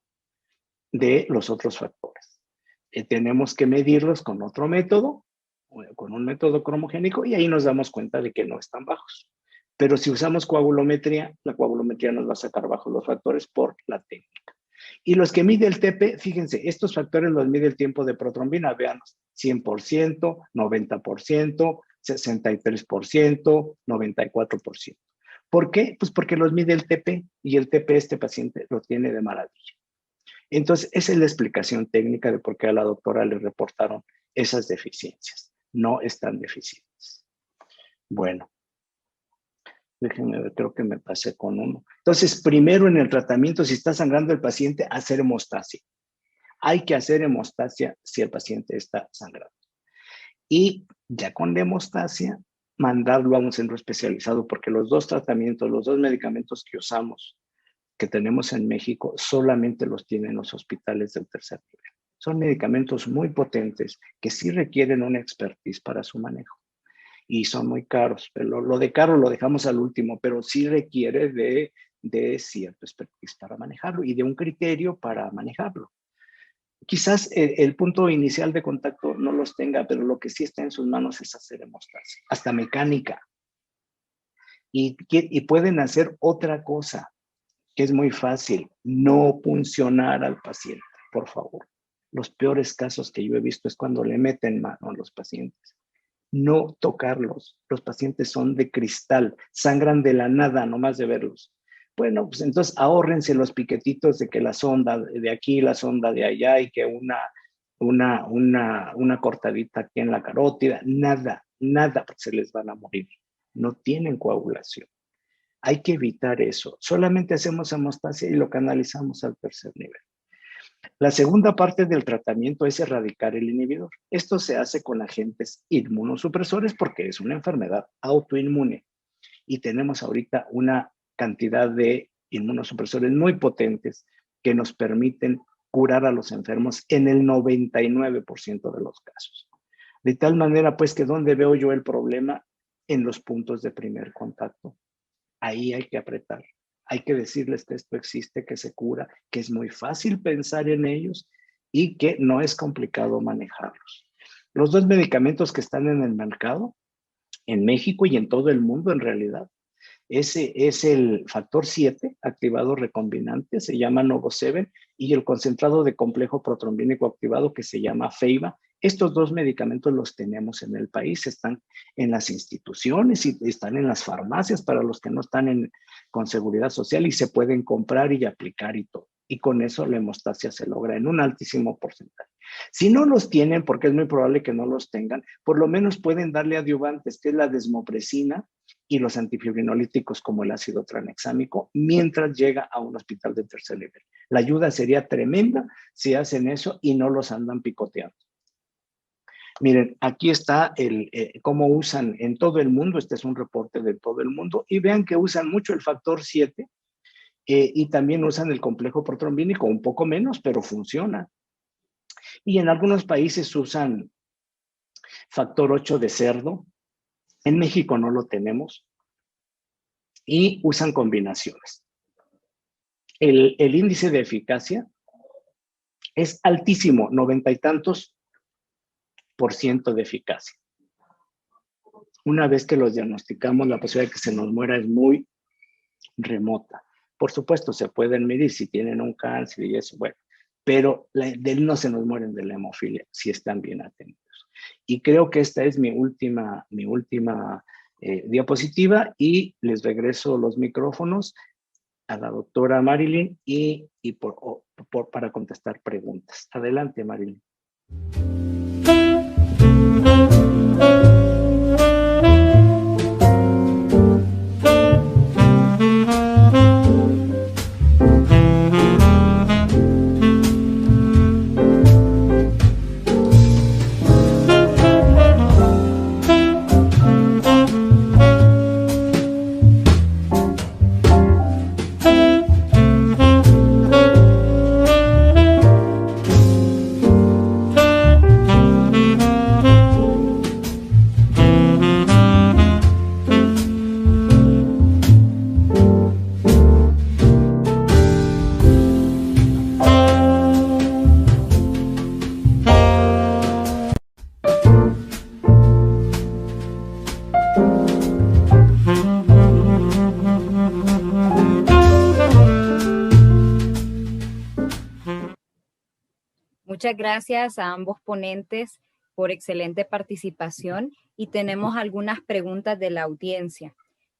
de los otros factores. Tenemos que medirlos con otro método, con un método cromogénico, y ahí nos damos cuenta de que no están bajos. Pero si usamos coagulometría, la coagulometría nos va a sacar bajos los factores por la técnica. Y los que mide el TP, fíjense, estos factores los mide el tiempo de protrombina, veanos, 100%, 90%, 63%, 94%. ¿Por qué? Pues porque los mide el TP, y el TP este paciente lo tiene de maravilla. Entonces, esa es la explicación técnica de por qué a la doctora le reportaron esas deficiencias. No están deficientes. Bueno. Déjenme ver, creo que me pasé con uno. Entonces, primero en el tratamiento, si está sangrando el paciente, hacer hemostasia. Hay que hacer hemostasia si el paciente está sangrando. Y ya con la hemostasia, mandarlo a un centro especializado, porque los dos tratamientos, los dos medicamentos que usamos, que tenemos en México, solamente los tienen los hospitales del tercer nivel. Son medicamentos muy potentes que sí requieren una expertise para su manejo. Y son muy caros, pero lo de caro lo dejamos al último, pero sí requiere de cierto expertise para manejarlo y de un criterio para manejarlo. Quizás el punto inicial de contacto no los tenga, pero lo que sí está en sus manos es hacer hemostasia, hasta mecánica. Y pueden hacer otra cosa, que es muy fácil, no puncionar al paciente, por favor. Los peores casos que yo he visto es cuando le meten mano a los pacientes. No tocarlos. Los pacientes son de cristal, sangran de la nada, nomás de verlos. Bueno, pues entonces ahórrense los piquetitos de que la sonda de aquí, la sonda de allá y que una cortadita aquí en la carótida. Nada, porque se les van a morir. No tienen coagulación. Hay que evitar eso. Solamente hacemos hemostasia y lo canalizamos al tercer nivel. La segunda parte del tratamiento es erradicar el inhibidor. Esto se hace con agentes inmunosupresores porque es una enfermedad autoinmune. Y tenemos ahorita una cantidad de inmunosupresores muy potentes que nos permiten curar a los enfermos en el 99% de los casos. De tal manera, pues, que ¿dónde veo yo el problema? En los puntos de primer contacto. Ahí hay que apretar. Hay que decirles que esto existe, que se cura, que es muy fácil pensar en ellos y que no es complicado manejarlos. Los dos medicamentos que están en el mercado, en México y en todo el mundo en realidad, ese es el factor 7, activado recombinante, se llama Novoseven, y el concentrado de complejo protrombínico activado que se llama Feiba. Estos dos medicamentos los tenemos en el país, están en las instituciones y están en las farmacias para los que no están con seguridad social y se pueden comprar y aplicar y todo. Y con eso la hemostasia se logra en un altísimo porcentaje. Si no los tienen, porque es muy probable que no los tengan, por lo menos pueden darle adyuvantes, que es la desmopresina y los antifibrinolíticos como el ácido tranexámico, mientras llega a un hospital de tercer nivel. La ayuda sería tremenda si hacen eso y no los andan picoteando. Miren, aquí está cómo usan en todo el mundo, este es un reporte de todo el mundo, y vean que usan mucho el factor 7 y también usan el complejo protrombínico, un poco menos, pero funciona. Y en algunos países usan factor 8 de cerdo, en México no lo tenemos, y usan combinaciones. El índice de eficacia es altísimo, 90 y tantos % de eficacia. Una vez que los diagnosticamos, la posibilidad de que se nos muera es muy remota. Por supuesto, se pueden medir si tienen un cáncer y eso, bueno, pero no se nos mueren de la hemofilia si están bien atendidos. Y creo que esta es mi última diapositiva y les regreso los micrófonos a la doctora Marilyn para contestar preguntas. Adelante, Marilyn. Muchas gracias a ambos ponentes por excelente participación y tenemos algunas preguntas de la audiencia.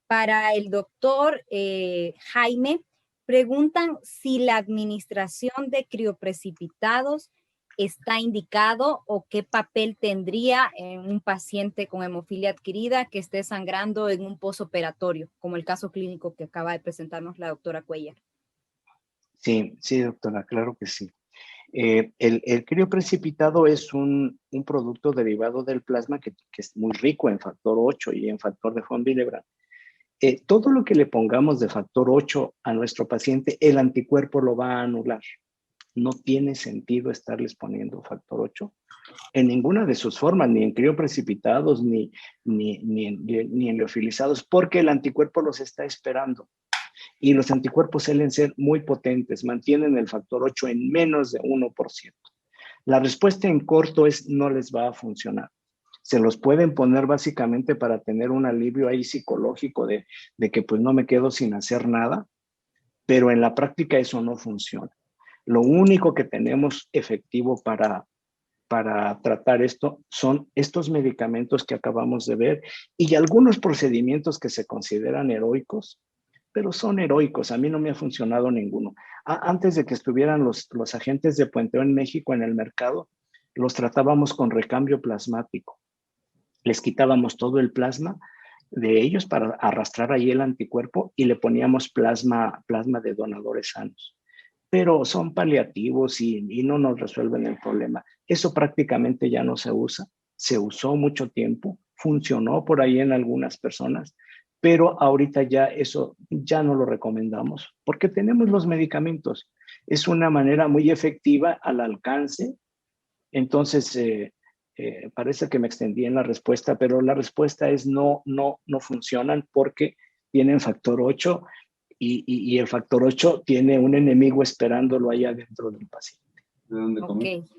Para el doctor Jaime, preguntan si la administración de crioprecipitados está indicado o qué papel tendría en un paciente con hemofilia adquirida que esté sangrando en un posoperatorio, como el caso clínico que acaba de presentarnos la doctora Cuellar. Sí, sí, doctora, claro que sí. El crioprecipitado es un producto derivado del plasma que es muy rico en factor 8 y en factor de von Willebrand. Todo lo que le pongamos de factor 8 a nuestro paciente, el anticuerpo lo va a anular. No tiene sentido estarles poniendo factor 8 en ninguna de sus formas, ni en crioprecipitados, ni en liofilizados, porque el anticuerpo los está esperando. Y los anticuerpos suelen ser muy potentes, mantienen el factor 8 en menos de 1%. La respuesta en corto es no les va a funcionar. Se los pueden poner básicamente para tener un alivio ahí psicológico de que pues no me quedo sin hacer nada, pero en la práctica eso no funciona. Lo único que tenemos efectivo para tratar esto son estos medicamentos que acabamos de ver y algunos procedimientos que se consideran heroicos, pero son heroicos. A mí no me ha funcionado ninguno. Antes de que estuvieran los agentes de puenteo en México en el mercado, los tratábamos con recambio plasmático. Les quitábamos todo el plasma de ellos para arrastrar ahí el anticuerpo y le poníamos plasma de donadores sanos. Pero son paliativos y no nos resuelven el problema. Eso prácticamente ya no se usa. Se usó mucho tiempo, funcionó por ahí en algunas personas, pero ahorita ya eso ya no lo recomendamos porque tenemos los medicamentos. Es una manera muy efectiva al alcance. Entonces, parece que me extendí en la respuesta, pero la respuesta es no funcionan porque tienen factor 8 y el factor 8 tiene un enemigo esperándolo allá dentro del paciente. Ok.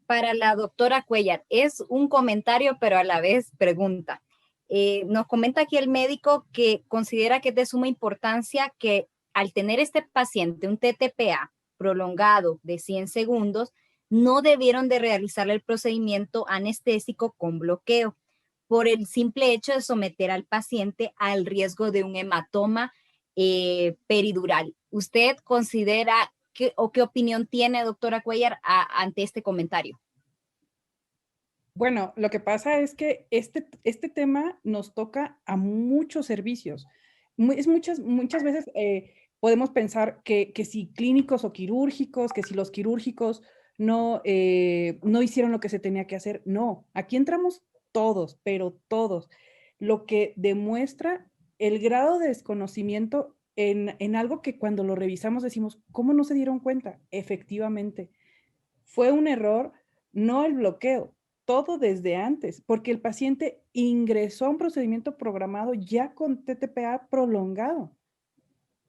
Para la doctora Cuellar, es un comentario, pero a la vez pregunta. Nos comenta aquí el médico que considera que es de suma importancia que al tener este paciente un TTPA prolongado de 100 segundos, no debieron de realizar el procedimiento anestésico con bloqueo por el simple hecho de someter al paciente al riesgo de un hematoma peridural. ¿Usted considera qué opinión tiene, doctora Cuellar, ante este comentario? Bueno, lo que pasa es que este tema nos toca a muchos servicios. Muchas veces podemos pensar que si clínicos o quirúrgicos, que si los quirúrgicos no hicieron lo que se tenía que hacer. No, aquí entramos todos, pero todos. Lo que demuestra el grado de desconocimiento en algo que cuando lo revisamos decimos, ¿cómo no se dieron cuenta? Efectivamente, fue un error, no el bloqueo, todo desde antes, porque el paciente ingresó a un procedimiento programado ya con TTPA prolongado.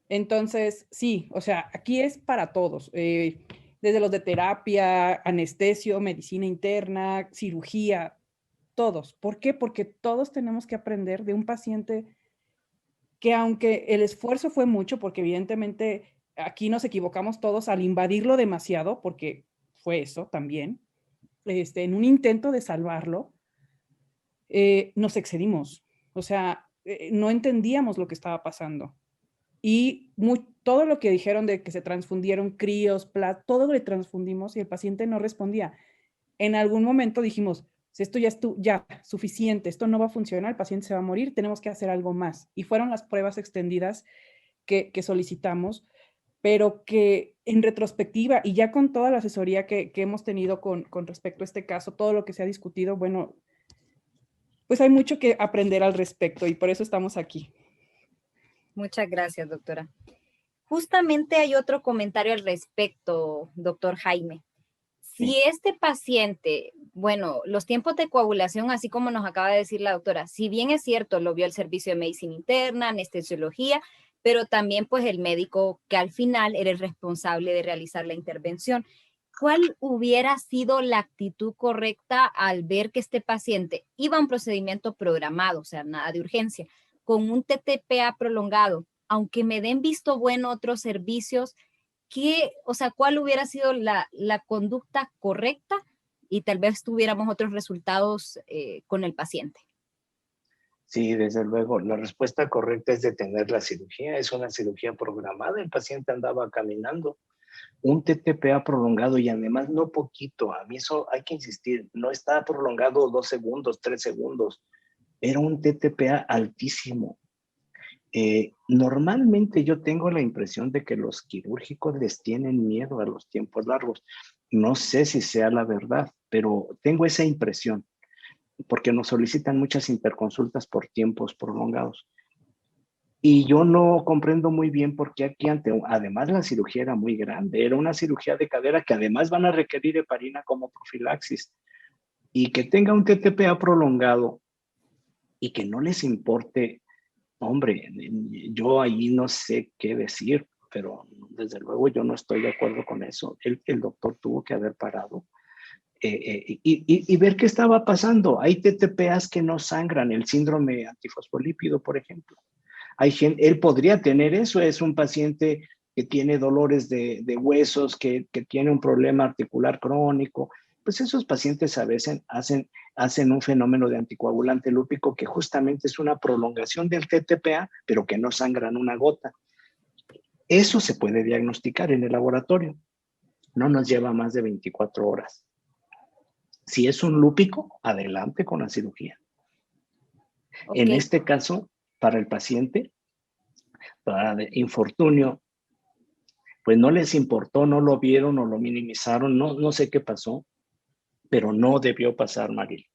Entonces, sí, o sea, aquí es para todos, desde los de terapia, anestesio, medicina interna, cirugía, todos. ¿Por qué? Porque todos tenemos que aprender de un paciente que aunque el esfuerzo fue mucho, porque evidentemente aquí nos equivocamos todos al invadirlo demasiado, porque fue eso también, en un intento de salvarlo, nos excedimos. O sea, no entendíamos lo que estaba pasando. Y todo lo que dijeron de que se transfundieron críos, todo lo que transfundimos y el paciente no respondía. En algún momento dijimos, esto ya suficiente, esto no va a funcionar, el paciente se va a morir, tenemos que hacer algo más. Y fueron las pruebas extendidas que solicitamos, pero que en retrospectiva y ya con toda la asesoría que hemos tenido con respecto a este caso, todo lo que se ha discutido, bueno, pues hay mucho que aprender al respecto y por eso estamos aquí. Muchas gracias, doctora. Justamente hay otro comentario al respecto, doctor Jaime. Si este paciente, bueno, los tiempos de coagulación, así como nos acaba de decir la doctora, si bien es cierto, lo vio el servicio de medicina interna, anestesiología, pero también pues el médico que al final era el responsable de realizar la intervención. ¿Cuál hubiera sido la actitud correcta al ver que este paciente iba a un procedimiento programado, o sea, nada de urgencia, con un TTPA prolongado, aunque me den visto bueno otros servicios, o sea, cuál hubiera sido la conducta correcta y tal vez tuviéramos otros resultados con el paciente? Sí, desde luego, la respuesta correcta es detener la cirugía. Es una cirugía programada, el paciente andaba caminando. Un TTPA prolongado y además no poquito, a mí eso hay que insistir, no está prolongado 2 segundos, 3 segundos, era un TTPA altísimo. Normalmente yo tengo la impresión de que los quirúrgicos les tienen miedo a los tiempos largos. No sé si sea la verdad, pero tengo esa impresión, porque nos solicitan muchas interconsultas por tiempos prolongados. Y yo no comprendo muy bien por qué aquí además la cirugía era muy grande, era una cirugía de cadera que además van a requerir heparina como profilaxis. Y que tenga un TTPA prolongado y que no les importe, hombre, yo ahí no sé qué decir, pero desde luego yo no estoy de acuerdo con eso. El doctor tuvo que haber parado y ver qué estaba pasando. Hay TTPAs que no sangran, el síndrome antifosfolípido, por ejemplo. Él podría tener eso, es un paciente que tiene dolores de huesos, que tiene un problema articular crónico. Pues esos pacientes a veces hacen un fenómeno de anticoagulante lúpico que justamente es una prolongación del TTPA, pero que no sangran una gota. Eso se puede diagnosticar en el laboratorio. No nos lleva más de 24 horas. Si es un lúpico, adelante con la cirugía. Okay. En este caso, para el paciente, para infortunio, pues no les importó, no lo vieron o lo minimizaron, no sé qué pasó, pero no debió pasar, Maril.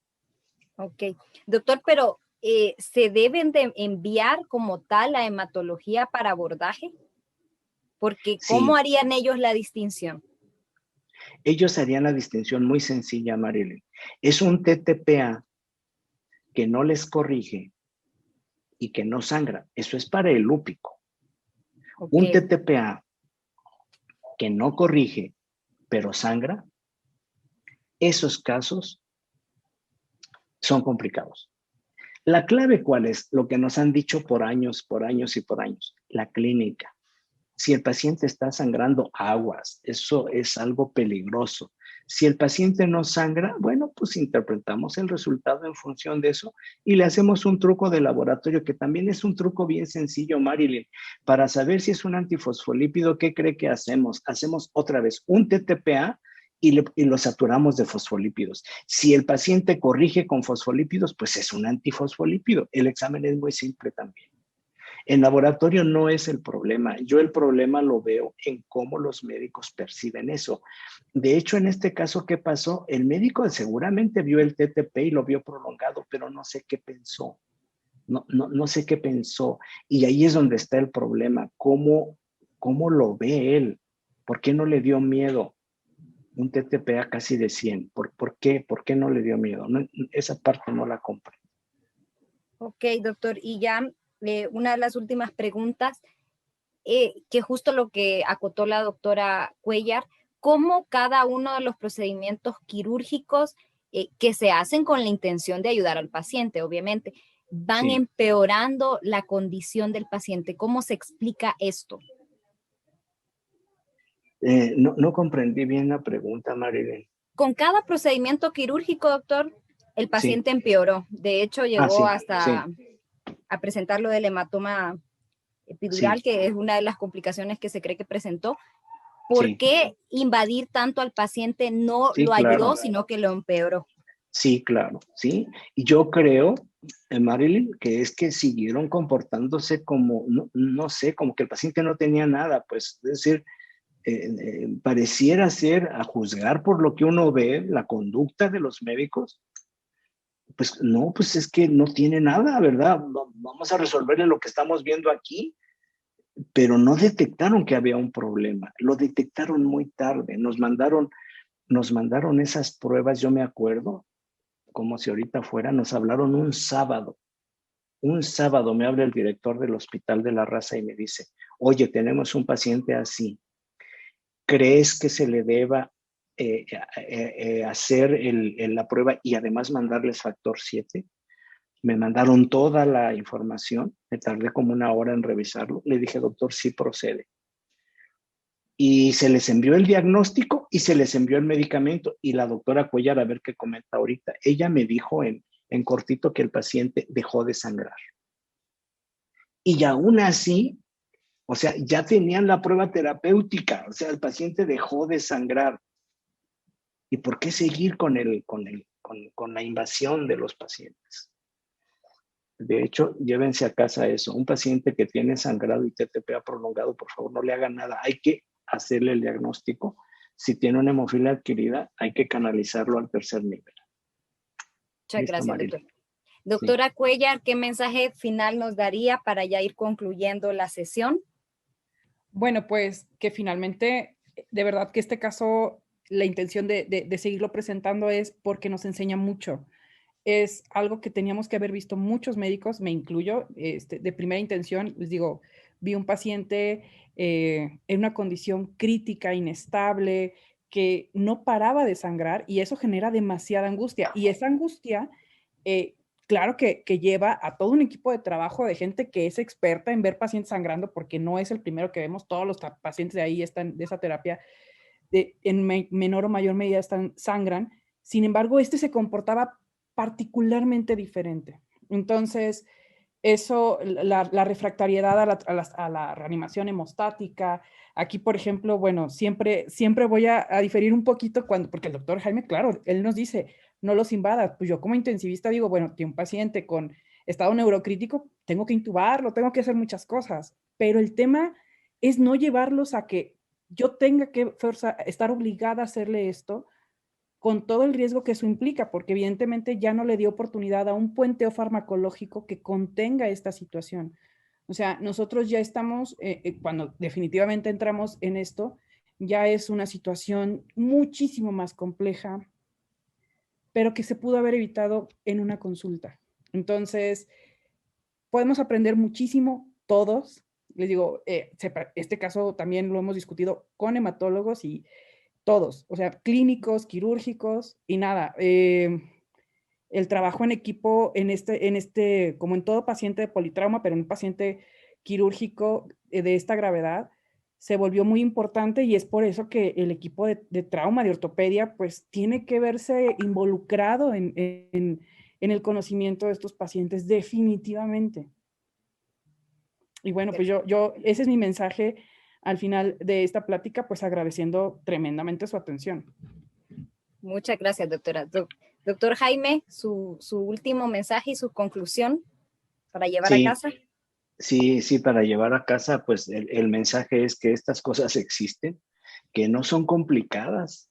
Ok, doctor, pero ¿se deben de enviar como tal la hematología para abordaje? Porque ¿cómo harían ellos la distinción? Ellos harían la distinción muy sencilla, Marilyn. Es un TTPA que no les corrige y que no sangra. Eso es para el lúpico. Okay. Un TTPA que no corrige, pero sangra, esos casos son complicados. La clave, ¿cuál es? Lo que nos han dicho por años y por años. La clínica. Si el paciente está sangrando, aguas. Eso es algo peligroso. Si el paciente no sangra, bueno, pues interpretamos el resultado en función de eso y le hacemos un truco de laboratorio, que también es un truco bien sencillo, Marilyn. Para saber si es un antifosfolípido, ¿qué cree que hacemos? Hacemos otra vez un TTPA y lo saturamos de fosfolípidos. Si el paciente corrige con fosfolípidos, pues es un antifosfolípido. El examen es muy simple también. En laboratorio no es el problema. Yo el problema lo veo en cómo los médicos perciben eso. De hecho, en este caso, ¿qué pasó? El médico seguramente vio el TTP y lo vio prolongado, pero no sé qué pensó. No sé qué pensó. Y ahí es donde está el problema. ¿Cómo lo ve él? ¿Por qué no le dio miedo? Un TTPA casi de 100. ¿Por qué? ¿Por qué no le dio miedo? No, esa parte no la comprendo. Ok, doctor. Y ya una de las últimas preguntas, que justo lo que acotó la doctora Cuellar, ¿cómo cada uno de los procedimientos quirúrgicos que se hacen con la intención de ayudar al paciente, obviamente, van empeorando la condición del paciente? ¿Cómo se explica esto? No comprendí bien la pregunta, Marilyn. Con cada procedimiento quirúrgico, doctor, el paciente empeoró. De hecho, llegó hasta a presentar lo del hematoma epidural, que es una de las complicaciones que se cree que presentó. ¿Por qué invadir tanto al paciente no lo ayudó, sino que lo empeoró? Sí, claro, sí. Y yo creo, Marilyn, que es que siguieron comportándose como, no sé, como que el paciente no tenía nada, pues, es decir, pareciera ser, a juzgar por lo que uno ve, la conducta de los médicos, pues no, pues es que no tiene nada, ¿verdad? Vamos a resolverle lo que estamos viendo aquí, pero no detectaron que había un problema, lo detectaron muy tarde, nos mandaron esas pruebas, yo me acuerdo, como si ahorita fuera, nos hablaron un sábado me habla el director del Hospital de la Raza y me dice, oye, tenemos un paciente así, ¿crees que se le deba hacer la prueba y además mandarles factor 7? Me mandaron toda la información, me tardé como 1 hora en revisarlo. Le dije, doctor, sí procede. y se les envió el diagnóstico y se les envió el medicamento. Y la doctora Cuellar, a ver qué comenta ahorita, ella me dijo en cortito que el paciente dejó de sangrar. Y aún así, o sea, ya tenían la prueba terapéutica, o sea, el paciente dejó de sangrar. ¿Y por qué seguir con la invasión de los pacientes? De hecho, llévense a casa eso. Un paciente que tiene sangrado y TTPA prolongado, por favor, no le hagan nada. Hay que hacerle el diagnóstico. Si tiene una hemofilia adquirida, hay que canalizarlo al tercer nivel. Muchas Listo, gracias, Maril. doctor. Doctora Sí. Cuellar, ¿qué mensaje final nos daría para ya ir concluyendo la sesión? Bueno, pues que finalmente, de verdad que este caso, la intención de seguirlo presentando es porque nos enseña mucho. Es algo que teníamos que haber visto muchos médicos, me incluyo, de primera intención, les digo, vi un paciente en una condición crítica, inestable, que no paraba de sangrar y eso genera demasiada angustia. Y esa angustia, claro que lleva a todo un equipo de trabajo de gente que es experta en ver pacientes sangrando, porque no es el primero que vemos, todos los pacientes de ahí están, de esa terapia, en menor o mayor medida sangran. Sin embargo, este se comportaba particularmente diferente. Entonces, eso, la refractariedad a la reanimación hemostática. Aquí, por ejemplo, bueno, siempre voy a diferir un poquito porque el doctor Jaime, claro, él nos dice, no los invadas. Pues yo como intensivista digo, bueno, que un paciente con estado neurocrítico, tengo que intubarlo, tengo que hacer muchas cosas, pero el tema es no llevarlos a que yo tenga que estar obligada a hacerle esto, con todo el riesgo que eso implica, porque evidentemente ya no le dio oportunidad a un puenteo farmacológico que contenga esta situación. O sea, nosotros ya estamos, cuando definitivamente entramos en esto, ya es una situación muchísimo más compleja, pero que se pudo haber evitado en una consulta. Entonces, podemos aprender muchísimo todos. Les digo, este caso también lo hemos discutido con hematólogos y todos, o sea, clínicos, quirúrgicos y nada. El trabajo en equipo como en todo paciente de politrauma, pero en un paciente quirúrgico de esta gravedad, se volvió muy importante y es por eso que el equipo de trauma, de ortopedia, pues tiene que verse involucrado en el conocimiento de estos pacientes definitivamente. Y bueno, pues ese es mi mensaje al final de esta plática, pues agradeciendo tremendamente su atención. Muchas gracias, doctora. Doctor Jaime, su último mensaje y su conclusión para llevar a casa. Sí, para llevar a casa, pues el mensaje es que estas cosas existen, que no son complicadas.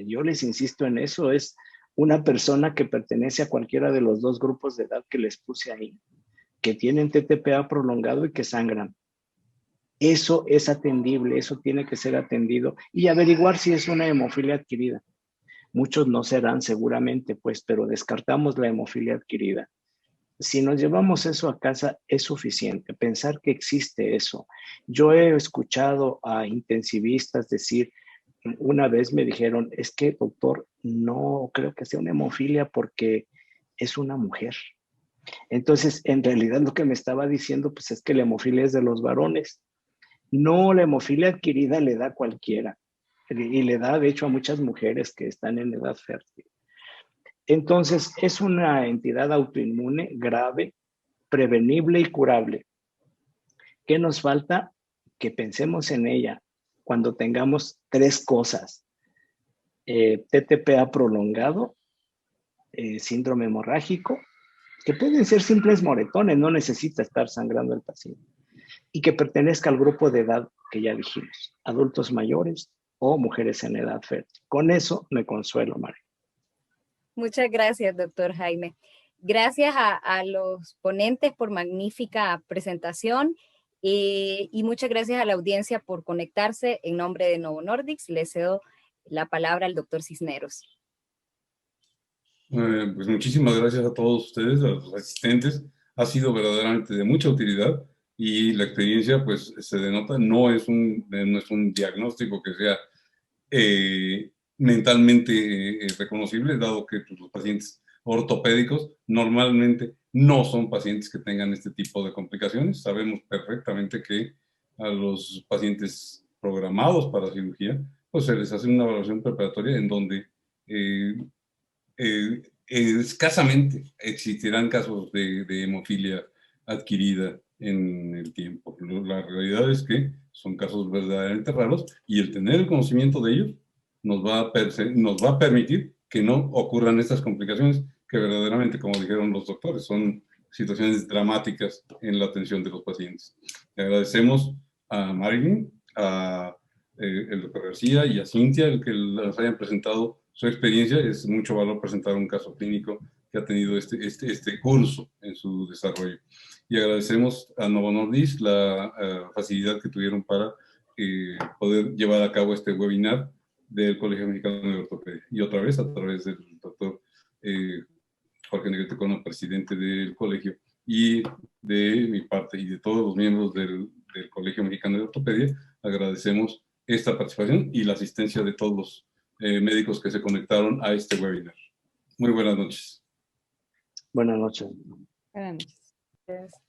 Yo les insisto en eso, es una persona que pertenece a cualquiera de los dos grupos de edad que les puse ahí, que tienen TTPA prolongado y que sangran. Eso es atendible, eso tiene que ser atendido y averiguar si es una hemofilia adquirida. Muchos no serán seguramente, pues, pero descartamos la hemofilia adquirida. Si nos llevamos eso a casa, es suficiente. Pensar que existe eso. Yo he escuchado a intensivistas decir, una vez me dijeron, es que doctor, no creo que sea una hemofilia porque es una mujer. Entonces, en realidad lo que me estaba diciendo, pues es que la hemofilia es de los varones. No, la hemofilia adquirida le da a cualquiera. Y le da, de hecho, a muchas mujeres que están en edad fértil. Entonces, es una entidad autoinmune grave, prevenible y curable. ¿Qué nos falta? Que pensemos en ella cuando tengamos tres cosas. TTPA prolongado, síndrome hemorrágico, que pueden ser simples moretones, no necesita estar sangrando el paciente, y que pertenezca al grupo de edad que ya dijimos, adultos mayores o mujeres en edad fértil. Con eso me consuelo, María. Muchas gracias, doctor Jaime. Gracias a los ponentes por magnífica presentación y muchas gracias a la audiencia por conectarse. En nombre de Novo Nordics, le cedo la palabra al doctor Cisneros. Pues muchísimas gracias a todos ustedes, a los asistentes. Ha sido verdaderamente de mucha utilidad y la experiencia, pues, se denota, no es un diagnóstico que sea mentalmente reconocible, dado que pues, los pacientes ortopédicos normalmente no son pacientes que tengan este tipo de complicaciones. Sabemos perfectamente que a los pacientes programados para cirugía, pues se les hace una evaluación preparatoria en donde escasamente existirán casos de hemofilia adquirida en el tiempo. La realidad es que son casos verdaderamente raros y el tener el conocimiento de ellos nos va a permitir que no ocurran estas complicaciones que verdaderamente, como dijeron los doctores, son situaciones dramáticas en la atención de los pacientes. Le agradecemos a Marilyn, a el doctor García y a Cintia el que nos hayan presentado su experiencia. Es mucho valor presentar un caso clínico que ha tenido este curso en su desarrollo. Y agradecemos a Novo Nordisk la facilidad que tuvieron para poder llevar a cabo este webinar del Colegio Mexicano de Ortopedia. Y otra vez, a través del doctor Jorge Negrete Corona, presidente del colegio, y de mi parte y de todos los miembros del Colegio Mexicano de Ortopedia, agradecemos esta participación y la asistencia de todos los médicos que se conectaron a este webinar. Muy buenas noches. Buenas noches. Buenas noches. Gracias.